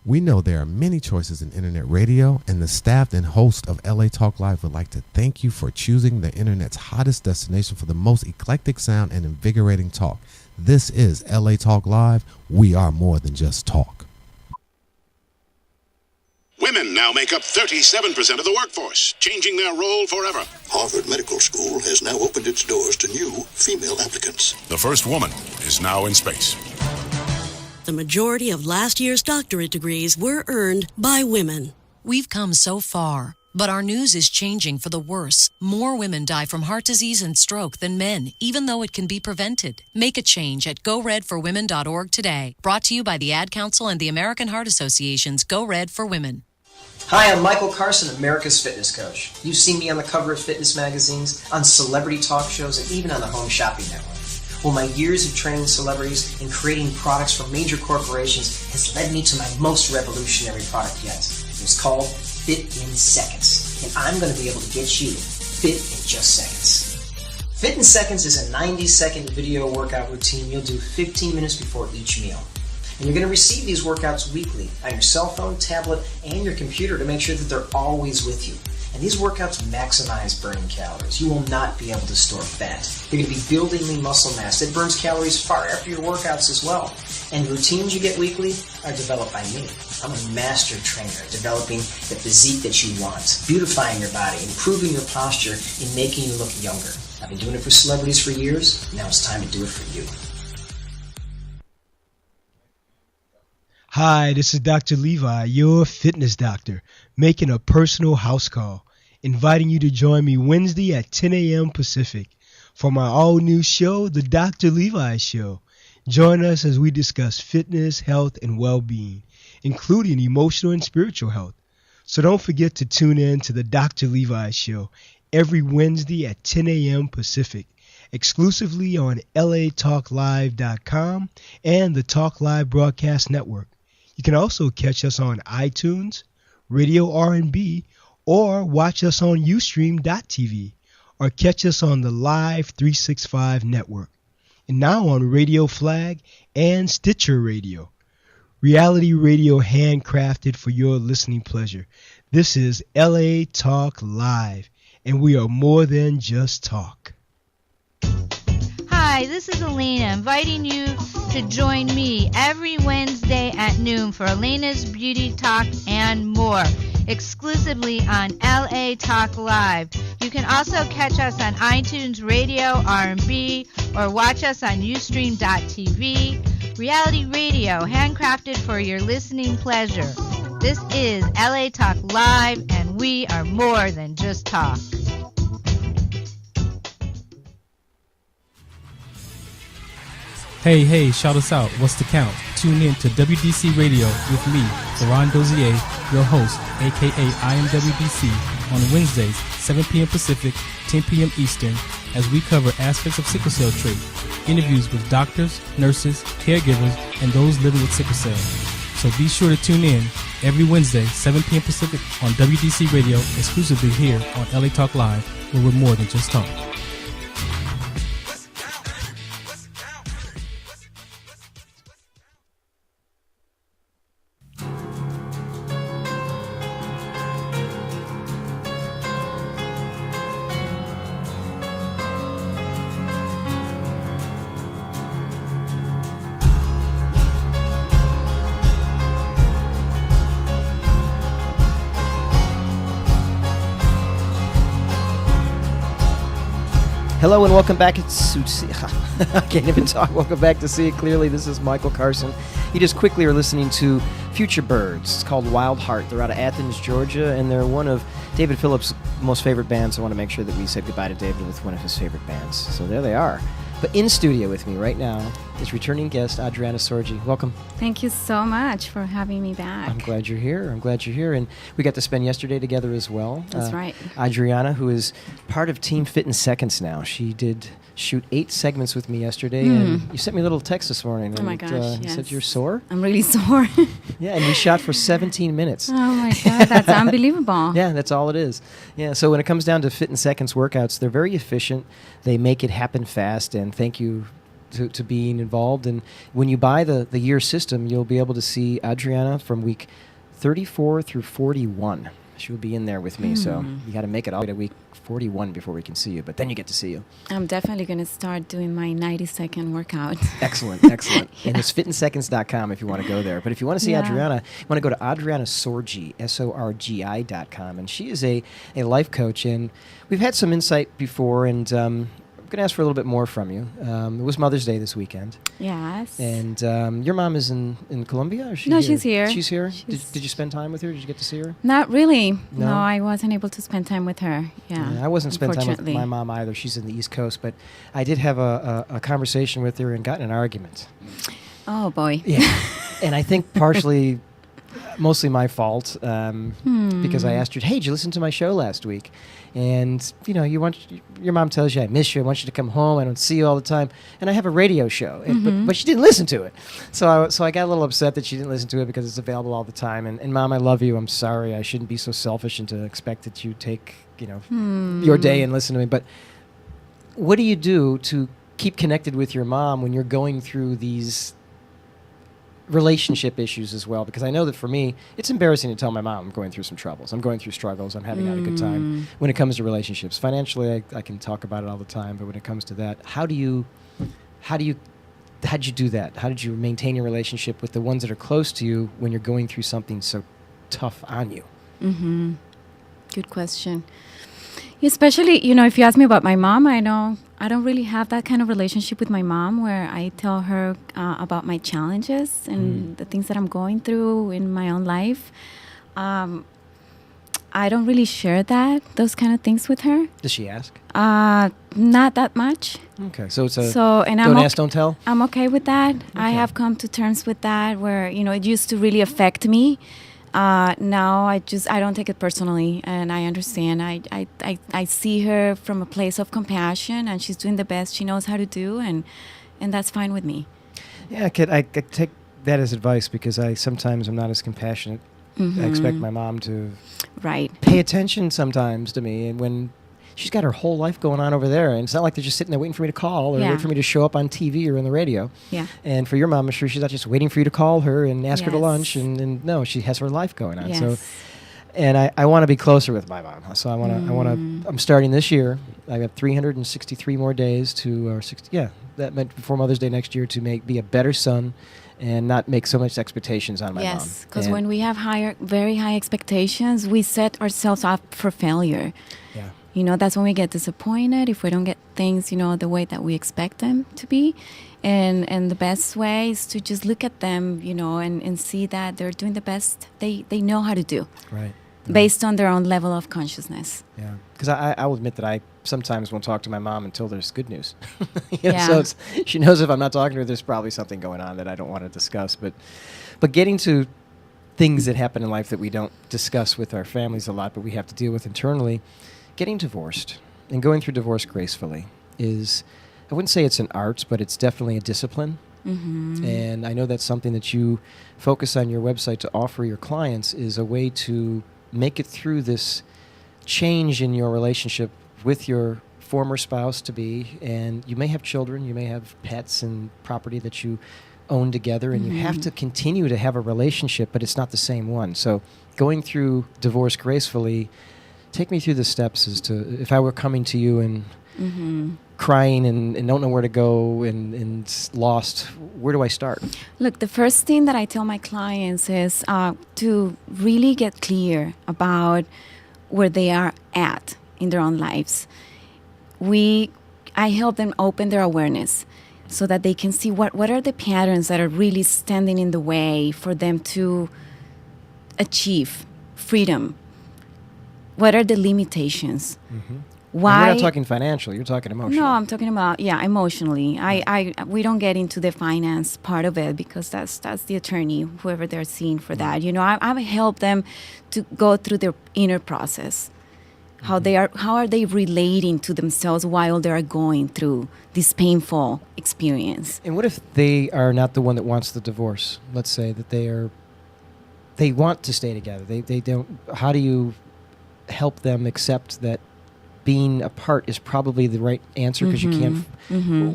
We know there are many choices in internet radio, and the staff and host of LA Talk Live would like to thank you for choosing the internet's hottest destination for the most eclectic sound and invigorating talk. This is LA Talk Live. We are more than just talk. Women now make up 37% of the workforce, changing their role forever. Harvard Medical School has now opened its doors to new female applicants. The first woman is now in space. The majority of last year's doctorate degrees were earned by women. We've come so far, but our news is changing for the worse. More women die from heart disease and stroke than men, even though it can be prevented. Make a change at GoRedForWomen.org today. Brought to you by the Ad Council and the American Heart Association's Go Red for Women. Hi, I'm Michael Carson, America's Fitness Coach. You've seen me on the cover of fitness magazines, on celebrity talk shows, and even on the Home Shopping Network. Well, my years of training celebrities and creating products for major corporations has led me to my most revolutionary product yet. It's called Fit in Seconds, and I'm going to be able to get you fit in just seconds. Fit in Seconds is a 90-second video workout routine you'll do 15 minutes before each meal. And you're going to receive these workouts weekly on your cell phone, tablet, and your computer to make sure that they're always with you. And these workouts maximize burning calories. You will not be able to store fat. You're going to be building lean muscle mass that burns calories far after your workouts as well. And the routines you get weekly are developed by me. I'm a master trainer, developing the physique that you want, beautifying your body, improving your posture, and making you look younger. I've been doing it for celebrities for years. Now it's time to do it for you. Hi, this is Dr. Levi, your fitness doctor, making a personal house call, inviting you to join me Wednesday at 10 a.m. Pacific for my all-new show, The Dr. Levi Show. Join us as we discuss fitness, health, and well-being, including emotional and spiritual health. So don't forget to tune in to The Dr. Levi Show every Wednesday at 10 a.m. Pacific, exclusively on latalklive.com and the Talk Live Broadcast Network. You can also catch us on iTunes, Radio R&B, or watch us on Ustream.tv, or catch us on the Live 365 network, and now on Radio Flag and Stitcher Radio. Reality radio handcrafted for your listening pleasure. This is LA Talk Live, and we are more than just talk. Hi, this is Elena, inviting you to join me every Wednesday at noon for Elena's Beauty Talk and more, exclusively on LA Talk Live. You can also catch us on iTunes Radio, R&B, or watch us on Ustream.tv. Reality radio, handcrafted for your listening pleasure. This is LA Talk Live, and we are more than just talk. Hey, shout us out. What's the count? Tune in to WDC Radio with me, Ferran Dozier, your host, aka I Am WDC, on Wednesdays, 7 p.m. Pacific, 10 p.m. Eastern, as we cover aspects of sickle cell trait, interviews with doctors, nurses, caregivers, and those living with sickle cell. So be sure to tune in every Wednesday, 7 p.m. Pacific, on WDC Radio, exclusively here on LA Talk Live, where we're more than just talk. Hello and welcome back. I can't even talk. Welcome back to See It Clearly. This is Michael Carson. You just quickly are listening to Future Birds. It's called Wild Heart. They're out of Athens, Georgia, and they're one of David Phillips' most favorite bands. I want to make sure that we said goodbye to David with one of his favorite bands. So there they are. But in studio with me right now is returning guest Adriana Sorgi. Welcome. Thank you so much for having me back. I'm glad you're here. And we got to spend yesterday together as well. That's right. Adriana, who is part of Team Fit in Seconds now. She did shoot 8 segments with me yesterday, and you sent me a little text this morning. Oh my gosh, yes. You said you're sore? I'm really sore. Yeah, and we shot for 17 minutes. Oh my God, that's unbelievable. Yeah, that's all it is. Yeah, so when it comes down to Fit in Seconds workouts, they're very efficient. They make it happen fast, and thank you to being involved. And when you buy the year system, you'll be able to see Adriana from week 34 through 41. She will be in there with me, so you got to make it all the way to week 41 before we can see you, but then you get to see you. I'm definitely going to start doing my 90-second workout. Excellent. Yeah. And it's fitinseconds.com if you want to go there. But if you want to see Adriana, you want to go to Adriana Sorgi, SORGI.com. And she is a life coach, and we've had some insight before, and I'm going to ask for a little bit more from you. It was Mother's Day this weekend. Yes. And your mom is in Colombia? Or she's here. She's here? Did you spend time with her? Did you get to see her? Not really. No, I wasn't able to spend time with her. Yeah, I wasn't spending time with my mom either. She's in the East Coast. But I did have a conversation with her and got in an argument. Oh, boy. Yeah. And I think partially, mostly my fault, because I asked her, hey, did you listen to my show last week? And, your mom tells you, I miss you, I want you to come home, I don't see you all the time. And I have a radio show, but she didn't listen to it. So I got a little upset that she didn't listen to it because it's available all the time. And Mom, I love you, I'm sorry, I shouldn't be so selfish and to expect that you take, your day and listen to me. But what do you do to keep connected with your mom when you're going through these relationship issues as well? Because I know that for me, it's embarrassing to tell my mom I'm going through some troubles. I'm going through struggles. I'm having not a good time when it comes to relationships. Financially, I can talk about it all the time, but when it comes to that, how'd you do that? How did you maintain your relationship with the ones that are close to you when you're going through something so tough on you? Good question. Especially, if you ask me about my mom, I don't really have that kind of relationship with my mom where I tell her about my challenges and the things that I'm going through in my own life. I don't really share those kind of things with her. Does she ask? Not that much. Okay, so it's don't ask, don't tell? I'm okay with that. Okay. I have come to terms with that where, it used to really affect me. Now I don't take it personally, and I understand. I see her from a place of compassion, and she's doing the best she knows how to do, and that's fine with me. Yeah, I could take that as advice because sometimes I'm not as compassionate. I expect my mom to pay attention sometimes to me, and when she's got her whole life going on over there, and it's not like they're just sitting there waiting for me to call or wait for me to show up on TV or on the radio. Yeah. And for your mom, I'm sure she's not just waiting for you to call her and ask her to lunch, and no, she has her life going on. Yes. So, and I want to be closer with my mom. So I'm starting this year. I have 363 more days that meant before Mother's Day next year to be a better son and not make so much expectations on my mom. Yes, because when we have very high expectations, we set ourselves up for failure. Yeah. You know, that's when we get disappointed if we don't get things, you know, the way that we expect them to be. And the best way is to just look at them, you know, and see that they're doing the best they know how to do. Right. Based on their own level of consciousness. Yeah. Because I will admit that I sometimes won't talk to my mom until there's good news. Yeah. So she knows if I'm not talking to her, there's probably something going on that I don't want to discuss. But getting to things that happen in life that we don't discuss with our families a lot, but we have to deal with internally, getting divorced and going through divorce gracefully is, I wouldn't say it's an art, but it's definitely a discipline. Mm-hmm. And I know that's something that you focus on your website to offer your clients is a way to make it through this change in your relationship with your former spouse to be, and you may have children, you may have pets and property that you own together, and you have to continue to have a relationship, but it's not the same one. So going through divorce gracefully, take me through the steps as to, if I were coming to you and crying and don't know where to go and lost, where do I start? Look, the first thing that I tell my clients is to really get clear about where they are at in their own lives. I help them open their awareness so that they can see what are the patterns that are really standing in the way for them to achieve freedom. What are the limitations? Why? You're not talking financial, you're talking emotional. No, I'm talking about, emotionally. We don't get into the finance part of it because that's the attorney, whoever they're seeing for that. You know, I help them to go through their inner process. How are they relating to themselves while they are going through this painful experience? And what if they are not the one that wants the divorce? Let's say that they want to stay together. They don't. How do you help them accept that being apart is probably the right answer because you can't.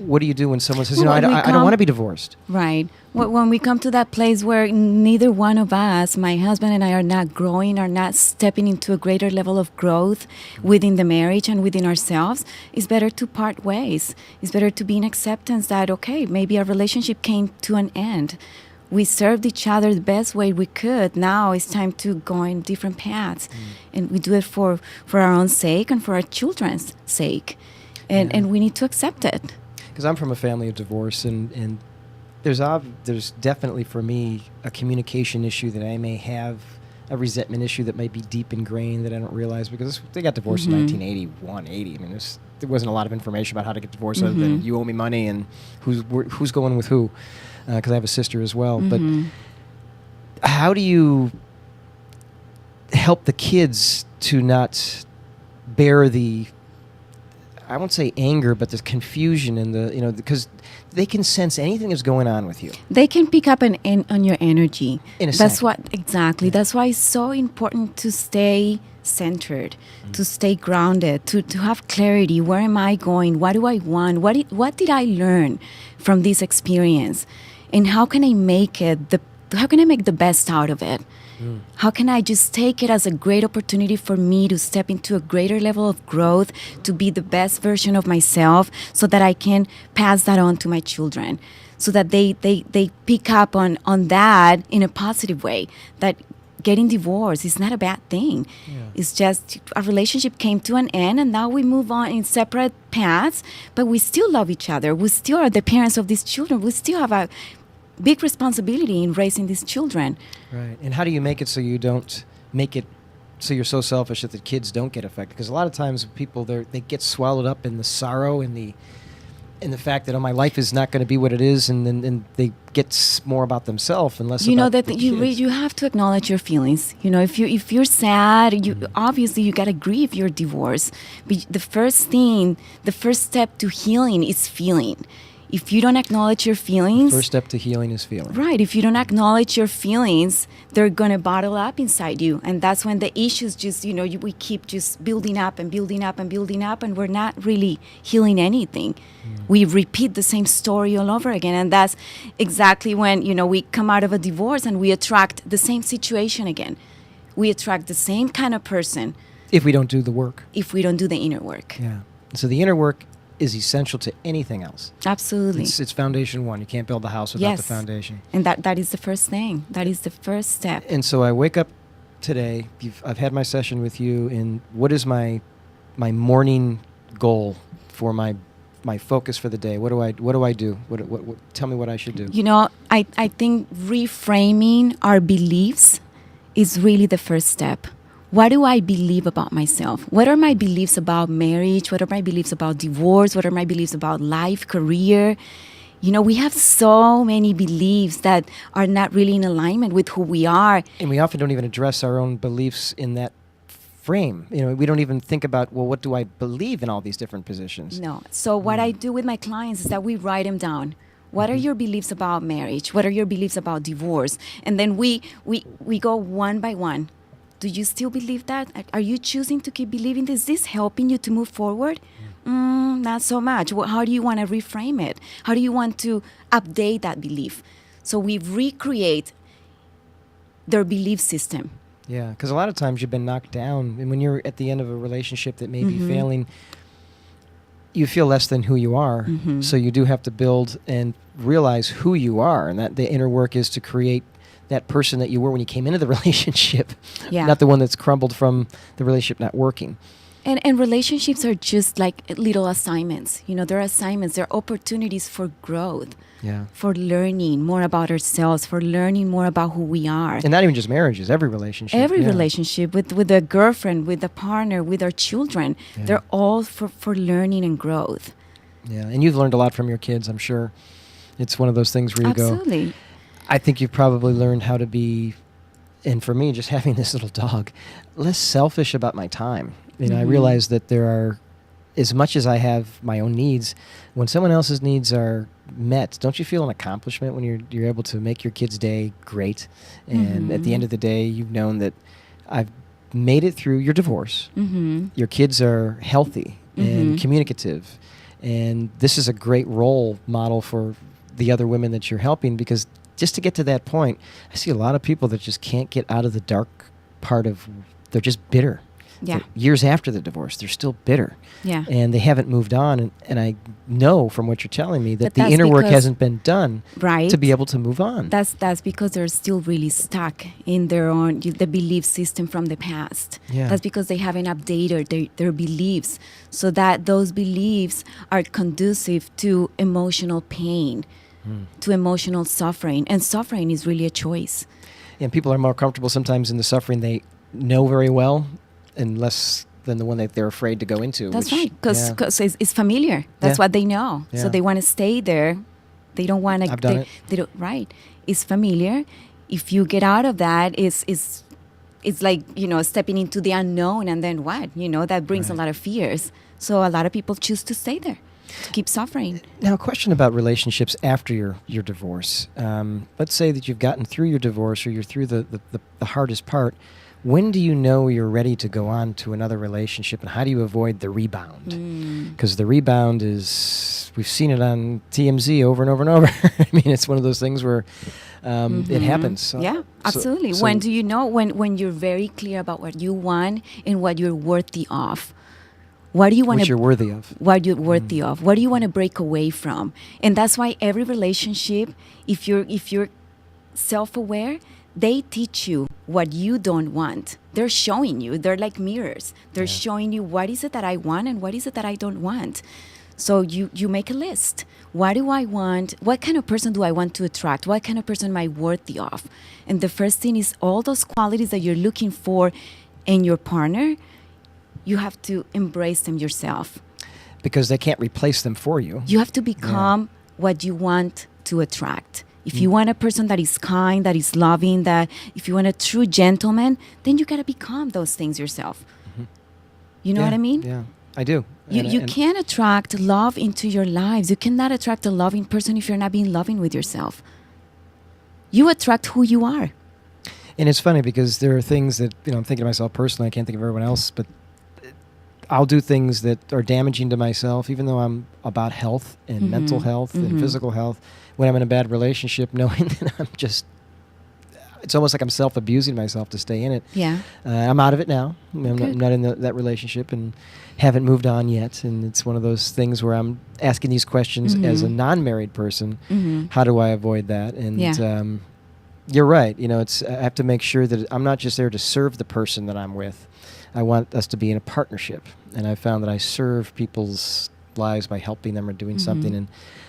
What do you do when someone says, I don't want to be divorced? Right. When we come to that place where neither one of us, my husband and I, are not growing, are not stepping into a greater level of growth within the marriage and within ourselves, it's better to part ways. It's better to be in acceptance that, okay, maybe our relationship came to an end. We served each other the best way we could. Now it's time to go in different paths. And we do it for our own sake and for our children's sake. And we need to accept it. Because I'm from a family of divorce, and there's definitely for me a communication issue that I may have, a resentment issue that might be deep ingrained that I don't realize, because they got divorced in 1981, 80. I mean, there wasn't a lot of information about how to get divorced other than you owe me money and who's going with who. Because I have a sister as well. But how do you help the kids to not bear the, I won't say anger, but the confusion and because they can sense anything that's going on with you. They can pick up on your energy. That's exactly. That's why it's so important to stay centered, to stay grounded, to have clarity. Where am I going? What do I want? What did I learn from this experience? And how can I make the best out of it? How can I just take it as a great opportunity for me to step into a greater level of growth, to be the best version of myself, so that I can pass that on to my children, so that they pick up on that in a positive way, that getting divorced is not a bad thing. It's just our relationship came to an end, and now we move on in separate paths, but we still love each other. We still are the parents of these children. We still have a big responsibility in raising these children. Right. And how do you make it so you don't make it so you're so selfish that the kids don't get affected? Because a lot of times people, they get swallowed up in the sorrow and the fact that my life is not going to be what it is, and then they get more about themselves and less about the kids. You have to acknowledge your feelings. If you're sad, obviously you got to grieve your divorce. But the first step to healing is feeling. If you don't acknowledge your feelings... The first step to healing is feeling. Right. If you don't acknowledge your feelings, they're going to bottle up inside you. And that's when the issues just, we keep just building up and building up and building up, and we're not really healing anything. We repeat the same story all over again. And that's exactly when, we come out of a divorce and we attract the same situation again. We attract the same kind of person. If we don't do the work. If we don't do the inner work. Yeah. So the inner work is essential to anything else. Absolutely. It's foundation one. You can't build a house without the foundation. And that is the first thing. That is the first step. And so I wake up today, I've had my session with you, and what is my my morning goal for my focus for the day? What do I do? What tell me what I should do. You know, I think reframing our beliefs is really the first step. What do I believe about myself? What are my beliefs about marriage? What are my beliefs about divorce? What are my beliefs about life, career? You know, we have so many beliefs that are not really in alignment with who we are. And we often don't even address our own beliefs in that frame. You know, we don't even think about, well, what do I believe in all these different positions? No. So what I do with my clients is that we write them down. What are your beliefs about marriage? What are your beliefs about divorce? And then we go one by one. Do you still believe that? Are you choosing to keep believing this? Is this helping you to move forward? Not so much. How do you want to reframe it? How do you want to update that belief? So we recreate their belief system. Yeah, because a lot of times you've been knocked down. And when you're at the end of a relationship that may be failing, you feel less than who you are. So you do have to build and realize who you are. And that the inner work is to create that person that you were when you came into the relationship, not the one that's crumbled from the relationship not working. And relationships are just like little assignments. You know, they're assignments. They're opportunities for growth, for learning more about ourselves, for learning more about who we are. And not even just marriages, every relationship. Every relationship with a girlfriend, with a partner, with our children. They're all for learning and growth. Yeah, and you've learned a lot from your kids, I'm sure. It's one of those things where you go, I think you've probably learned how to be, and for me, just having this little dog, less selfish about my time. You know, I realize that there are, as much as I have my own needs, when someone else's needs are met, don't you feel an accomplishment when you're able to make your kid's day great? And at the end of the day, you've known that I've made it through your divorce. Your kids are healthy and communicative. And this is a great role model for the other women that you're helping, because just to get to that point, I see a lot of people that just can't get out of the dark part of, they're just bitter. Yeah. Years after the divorce, they're still bitter. Yeah. And they haven't moved on. And I know from what you're telling me that the inner work hasn't been done to be able to move on. That's because they're still really stuck in their own, the belief system from the past. Yeah. That's because they haven't updated their beliefs, so that those beliefs are conducive to emotional pain, to emotional suffering. And suffering is really a choice. And people are more comfortable sometimes in the suffering they know very well, and less than the one that they're afraid to go into. That's right, because it's familiar. That's what they know. So they want to stay there. They don't want to. I've done it. They don't. Right, it's familiar. If you get out of that, it's like, you know, stepping into the unknown, and then what? You know, that brings a lot of fears. So a lot of people choose to stay there, to keep suffering. Now, a question about relationships after your divorce. Let's say that you've gotten through your divorce, or you're through the hardest part. When do you know you're ready to go on to another relationship, and how do you avoid the rebound? Because the rebound is, we've seen it on TMZ over and over and over. I mean, it's one of those things where it happens. So, yeah, absolutely. So when do you know? When you're very clear about what you want and what you're worthy of. What do you want? What you're worthy of. What you're worthy of. What do you want to break away from? And that's why every relationship, if you're self-aware, they teach you what you don't want. They're showing you. They're like mirrors. They're showing you what is it that I want and what is it that I don't want. So you make a list. What do I want? What kind of person do I want to attract? What kind of person am I worthy of? And the first thing is all those qualities that you're looking for in your partner, you have to embrace them yourself. Because they can't replace them for you. You have to become what you want to attract. If you want a person that is kind, that is loving, that if you want a true gentleman, then you got to become those things yourself. You know what I mean? Yeah, I do. You can't attract love into your lives. You cannot attract a loving person if you're not being loving with yourself. You attract who you are. And it's funny because there are things that, you know, I'm thinking to myself personally, I can't think of everyone else, but I'll do things that are damaging to myself, even though I'm about health and mental health and physical health. When I'm in a bad relationship, knowing that I'm just, it's almost like I'm self-abusing myself to stay in it. Yeah. I'm out of it now. I'm not in that relationship and haven't moved on yet. And it's one of those things where I'm asking these questions as a non-married person. How do I avoid that? And you're right. You know, I have to make sure that I'm not just there to serve the person that I'm with. I want us to be in a partnership. And I found that I serve people's lives by helping them or doing something. And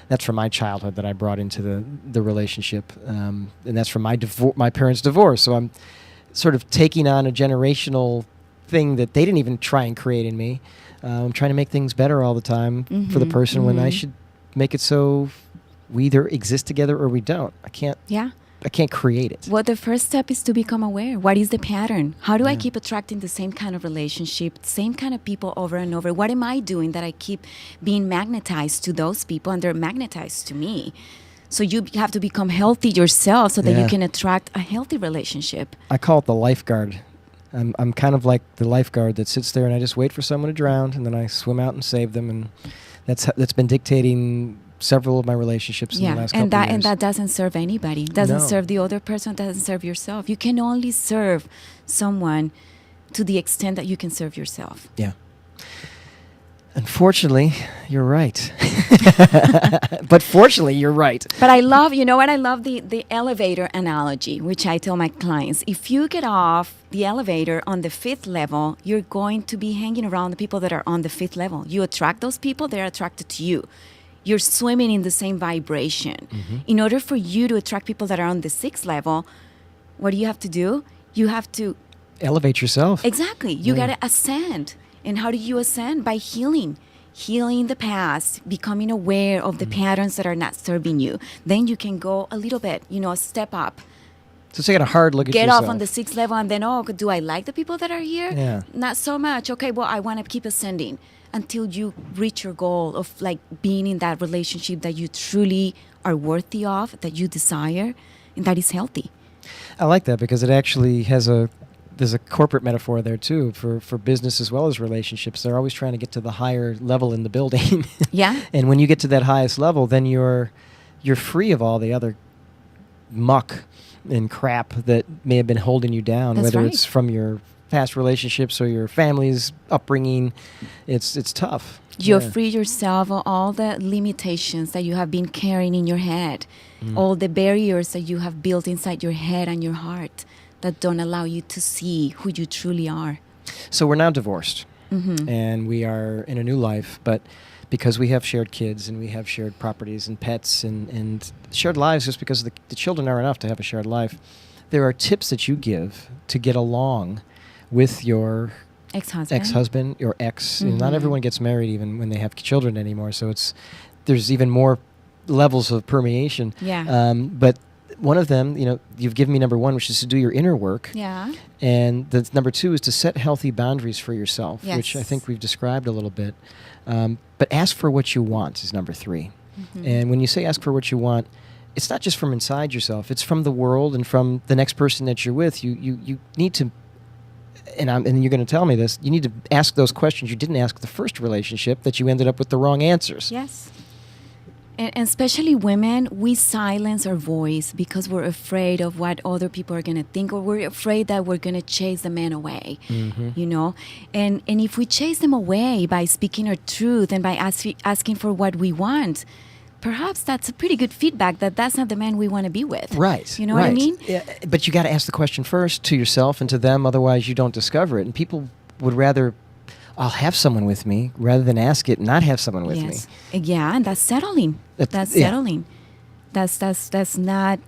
that's from my childhood that I brought into the relationship. And that's from my parents' divorce. So I'm sort of taking on a generational thing that they didn't even try and create in me. I'm trying to make things better all the time for the person when I should make it so we either exist together or we don't. I can't create it. Well, the first step is to become aware. What is the pattern? How do I keep attracting the same kind of relationship, same kind of people over and over? What am I doing that I keep being magnetized to those people and they're magnetized to me? So you have to become healthy yourself so that you can attract a healthy relationship. I call it the lifeguard. I'm kind of like the lifeguard that sits there and I just wait for someone to drown and then I swim out and save them, and that's been dictating several of my relationships in the last couple of years. And that doesn't serve anybody. Doesn't serve the other person, doesn't serve yourself. You can only serve someone to the extent that you can serve yourself. Yeah. Unfortunately, you're right. But fortunately, you're right. But I love the elevator analogy, which I tell my clients. If you get off the elevator on the 5th level, you're going to be hanging around the people that are on the 5th level. You attract those people, they're attracted to you. You're swimming in the same vibration. In order for you to attract people that are on the 6th level, what do you have to do? You have to elevate yourself. Exactly. You got to ascend. And how do you ascend? By healing the past, becoming aware of the patterns that are not serving you. Then you can go a little bit, step up. So take a hard look at yourself. Get off on the 6th level and then, do I like the people that are here? Yeah. Not so much. Okay, well, I want to keep ascending until you reach your goal of like being in that relationship that you truly are worthy of, that you desire, and that is healthy. I like that because it actually there's a corporate metaphor there too for business as well as relationships. They're always trying to get to the higher level in the building. Yeah. And when you get to that highest level, then you're free of all the other muck and crap that may have been holding you down, That's whether right. it's from your past relationships or your family's upbringing. It's tough. You free yourself of all the limitations that you have been carrying in your head, all the barriers that you have built inside your head and your heart that don't allow you to see who you truly are. So we're now divorced, and we are in a new life, but because we have shared kids and we have shared properties and pets and shared lives, just because the children are enough to have a shared life, there are tips that you give to get along with your ex-husband, your ex. Not everyone gets married even when they have children anymore, so there's even more levels of permeation. Yeah. But one of them, you've given me number 1, which is to do your inner work. Yeah. And the number 2 is to set healthy boundaries for yourself, Yes. which I think we've described a little bit. But ask for what you want is number 3. And when you say ask for what you want, it's not just from inside yourself. It's from the world and from the next person that you're with. You need to, and you're going to tell me this, you need to ask those questions you didn't ask the first relationship that you ended up with the wrong answers. Yes. And especially women, we silence our voice because we're afraid of what other people are going to think, or we're afraid that we're going to chase the man away, And if we chase them away by speaking our truth and by asking for what we want, perhaps that's a pretty good feedback that that's not the man we want to be with. Right. You know what I mean? Yeah, but you got to ask the question first to yourself and to them, otherwise you don't discover it. And people would rather, I'll have someone with me rather than ask it and not have someone with me. Yeah, and that's settling. That's settling. That's not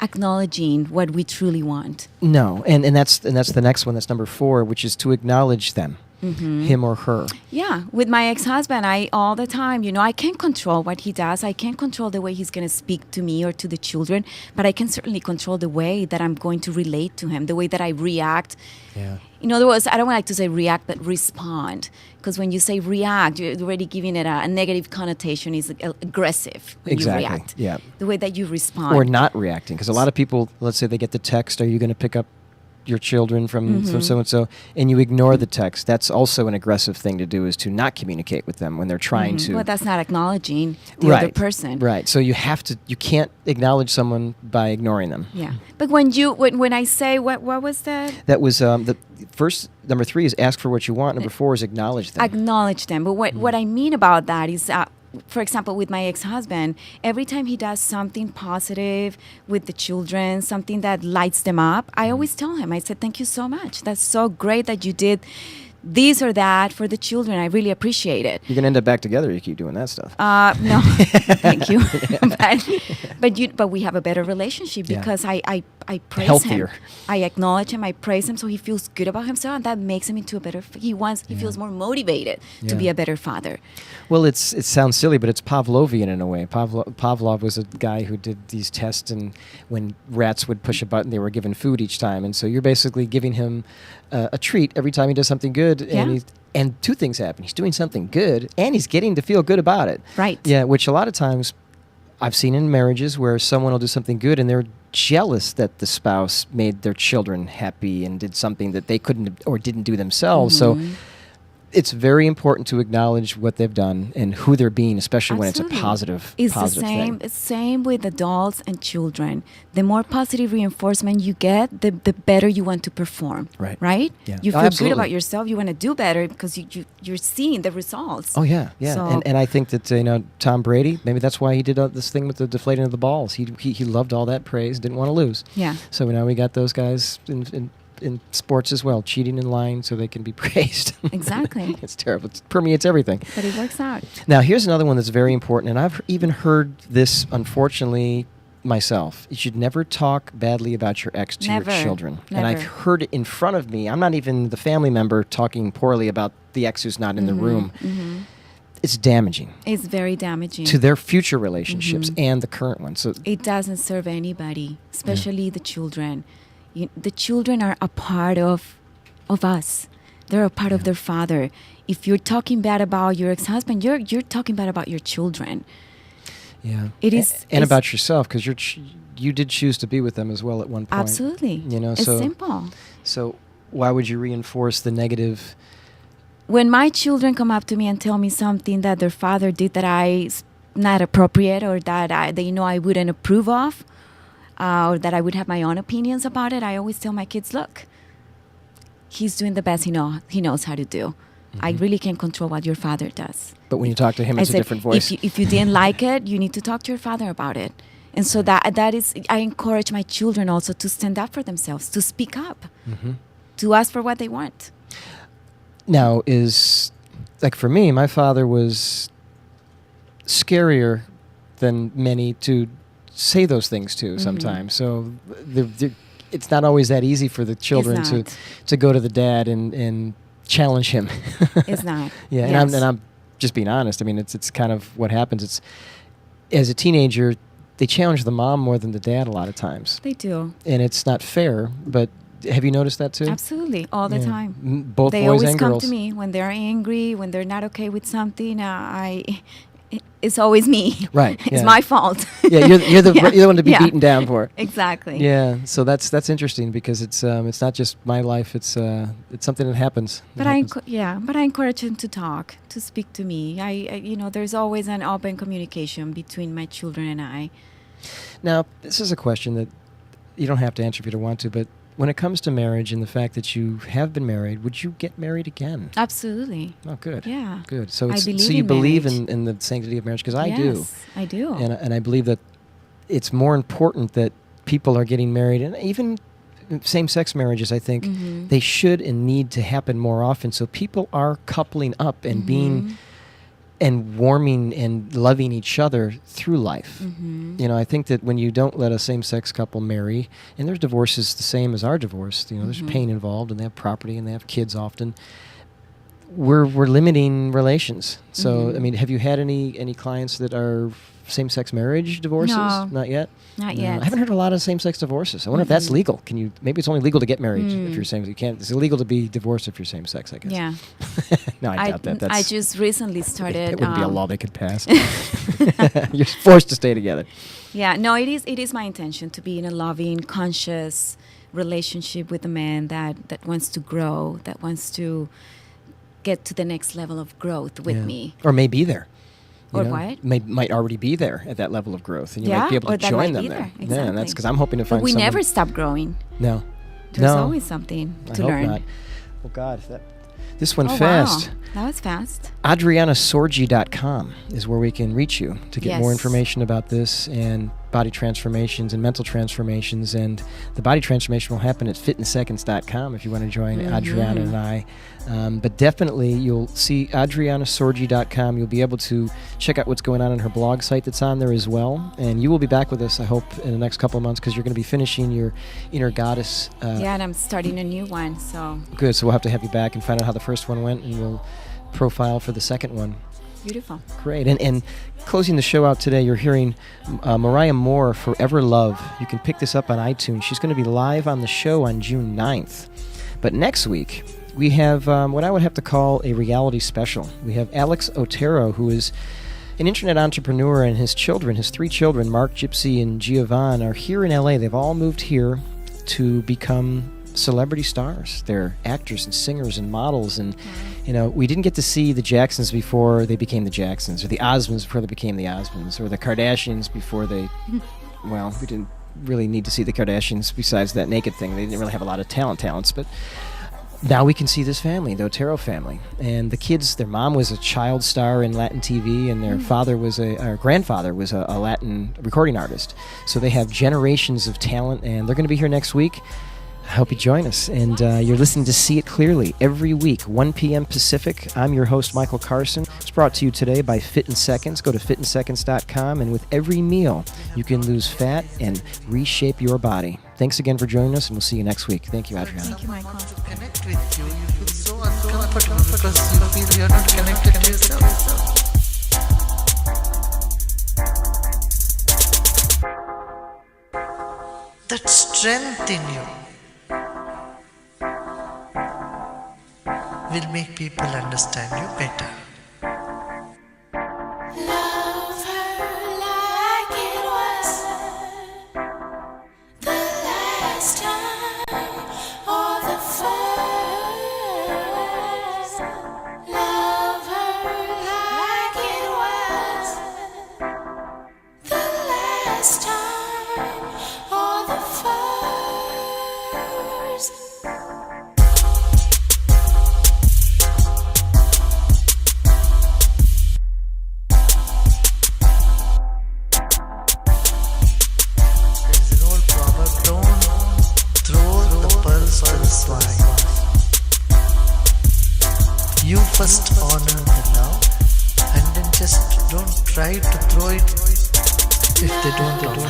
acknowledging what we truly want. No, and that's the next one. That's number 4, which is to acknowledge them, him or her. Yeah, with my ex-husband, I all the time, I can't control what he does. I can't control the way he's going to speak to me or to the children, but I can certainly control the way that I'm going to relate to him, the way that I react. Yeah. In other words, I don't like to say react, but respond. Because when you say react, you're already giving it a negative connotation. It's aggressive when you react. Yeah. The way that you respond. Or not reacting. Because a lot of people, let's say they get the text, are you going to pick up your children from so-and-so, and you ignore the text. That's also an aggressive thing to do, is to not communicate with them when they're trying to. Well, that's not acknowledging the other person. Right. So you can't acknowledge someone by ignoring them. Yeah. But when I say, what was that? That was the first, number 3 is ask for what you want. Number 4 is acknowledge them. Acknowledge them. But what I mean about that is for example, with my ex-husband, every time he does something positive with the children, something that lights them up, I always tell him, I said, thank you so much. That's so great that you did this or that for the children. I really appreciate it. You're going to end up back together if you keep doing that stuff. No, thank you. but we have a better relationship because I praise Healthier. him. I acknowledge him. I praise him, so he feels good about himself, and that makes him into a better. He feels more motivated to be a better father. Well, it sounds silly, but it's Pavlovian in a way. Pavlov was a guy who did these tests, and when rats would push a button, they were given food each time, and so you're basically giving him a treat every time he does something good, and two things happen. He's doing something good, and he's getting to feel good about it. Right. Yeah, which a lot of times I've seen in marriages where someone will do something good, and they're jealous that the spouse made their children happy and did something that they couldn't or didn't do themselves. So it's very important to acknowledge what they've done and who they're being, especially when it's a positive It's positive the same. thing. Same with adults and children. The more positive reinforcement you get, the better you want to perform. Right. Right? Yeah. You Oh, feel absolutely. good about yourself. You want to do better because you're seeing the results. Oh yeah, yeah, So- and I think that Tom Brady, maybe that's why he did this thing with the deflating of the balls. He loved all that praise, didn't want to lose. Yeah. So now we got those guys in sports as well, cheating and lying so they can be praised. Exactly. It's terrible. It permeates everything. But it works out. Now here's another one that's very important, and I've even heard this, unfortunately, myself. You should never talk badly about your ex to Never. your children. Never. And I've heard it in front of me. I'm not even the family member talking poorly about the ex who's not in the room. Mm-hmm. It's damaging It's very damaging. to their future relationships and the current one. So It doesn't serve anybody, especially the children. The children are a part of us. They're a part of their father. If you're talking bad about your ex-husband, you're talking bad about your children. yeah, It is, and it's- about yourself, because you did choose to be with them as well at one point. Absolutely. It's simple. So why would you reinforce the negative? When my children come up to me and tell me something that their father did that is not appropriate or that I wouldn't approve of, or that I would have my own opinions about it, I always tell my kids, look, he's doing the best he knows how to do. I really can't control what your father does. But when you talk to him, it's a different voice. If you didn't like it, you need to talk to your father about it. And so that is, I encourage my children also to stand up for themselves, to speak up, to ask for what they want. Now, like for me, my father was scarier than many to say those things to sometimes. So it's not always that easy for the children to go to the dad and challenge him. It's not. Yeah, Yes. and I'm just being honest. I mean, it's kind of what happens. It's as a teenager, they challenge the mom more than the dad a lot of times. They do. And it's not fair, but have you noticed that too? Absolutely, all the Yeah. time. Both They boys always and come girls. to me when they're angry, when they're not okay with something. It's always me. Right, It's yeah. my fault. Yeah, you're the Yeah. you're the one to be Yeah. beaten down for. Exactly. Yeah, so that's interesting because it's not just my life. It's something that happens. But I encourage them to talk, to speak to me. I there's always an open communication between my children and I. Now, this is a question that you don't have to answer if you don't want to, but when it comes to marriage and the fact that you have been married, would you get married again? Absolutely. Oh, good. Yeah. Good. So I believe you in believe marriage. in the sanctity of marriage, because I do. Yes, I do. And I believe that it's more important that people are getting married, and even same-sex marriages, I think they should and need to happen more often, so people are coupling up and being and warming and loving each other through life. I think that when you don't let a same-sex couple marry, and their divorce is the same as our divorce, there's pain involved, and they have property, and they have kids often, we're limiting relations. So, I mean, have you had any clients that are same-sex marriage divorces? No. Not yet? Not No. yet. I haven't heard a lot of same-sex divorces. I wonder if that's legal. Maybe it's only legal to get married if you're same. You can't. It's illegal to be divorced if you're same-sex, I guess. Yeah. No, I doubt that. I just recently started. It wouldn't be a law they could pass. You're forced to stay together. Yeah, no, it is my intention to be in a loving, conscious relationship with a man that wants to grow, that wants to get to the next level of growth with me. Or may be there. Or what? Might already be there at that level of growth, and you Yeah, might be able or to that join might them be there. there, Yeah, and that's exactly. because I'm hoping to find But we someone. never stop growing. No. There's No. always something I to hope learn. not. Well, God, This one Oh, fast. wow. That was fast. AdrianaSorgi.com is where we can reach you to get more Yes. information about this and body transformations and mental transformations. And the body transformation will happen at fitinseconds.com if you want to join Adriana and I. But definitely you'll see AdrianaSorgi.com. You'll be able to check out what's going on her blog site that's on there as well. And you will be back with us, I hope, in the next couple of months because you're going to be finishing your Inner Goddess. Yeah, and I'm starting a new one, so. Good, so we'll have to have you back and find out how the first one went, and we'll profile for the second one. Beautiful. Great. And closing the show out today, you're hearing Mariah Moore, Forever Love. You can pick this up on iTunes. She's going to be live on the show on June 9th. But next week, we have what I would have to call a reality special. We have Alex Otero, who is an internet entrepreneur, and his children, his 3 children, Mark, Gypsy, and Giovanni, are here in LA. They've all moved here to become celebrity stars. They're actors and singers and models, and we didn't get to see the Jacksons before they became the Jacksons, or the Osmonds before they became the Osmonds, or the Kardashians before they well, we didn't really need to see the Kardashians besides that naked thing. They didn't really have a lot of talents, but now we can see this family, the Otero family. And the kids, their mom was a child star in Latin TV, and their grandfather was a Latin recording artist. So they have generations of talent, and they're going to be here next week. I hope you join us. And you're listening to See It Clearly every week, 1 p.m. Pacific. I'm your host, Michael Carson. It's brought to you today by Fit in Seconds. Go to fitinseconds.com, and with every meal, you can lose fat and reshape your body. Thanks again for joining us, and we'll see you next week. Thank you, Adriana. Thank you, Michael. Connect with you. You feel so uncomfortable because you feel you're not connected to yourself. That strength in you will make people understand you better. Love her like it was the last time or the first. Love her like it was the last time or the first. You first honor the love, and then just don't try to throw it if they don't honor.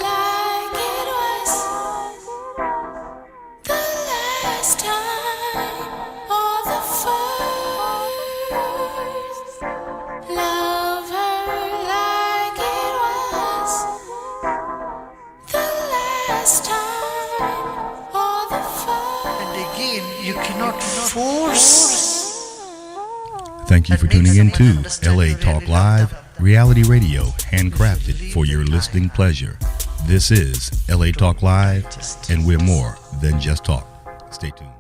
Like it was the last time or the first. Love her like it was the last time or the first. And again, you cannot force. Thank you for tuning in to LA Talk Live, reality radio handcrafted for your listening pleasure. This is LA Talk Live, and we're more than just talk. Stay tuned.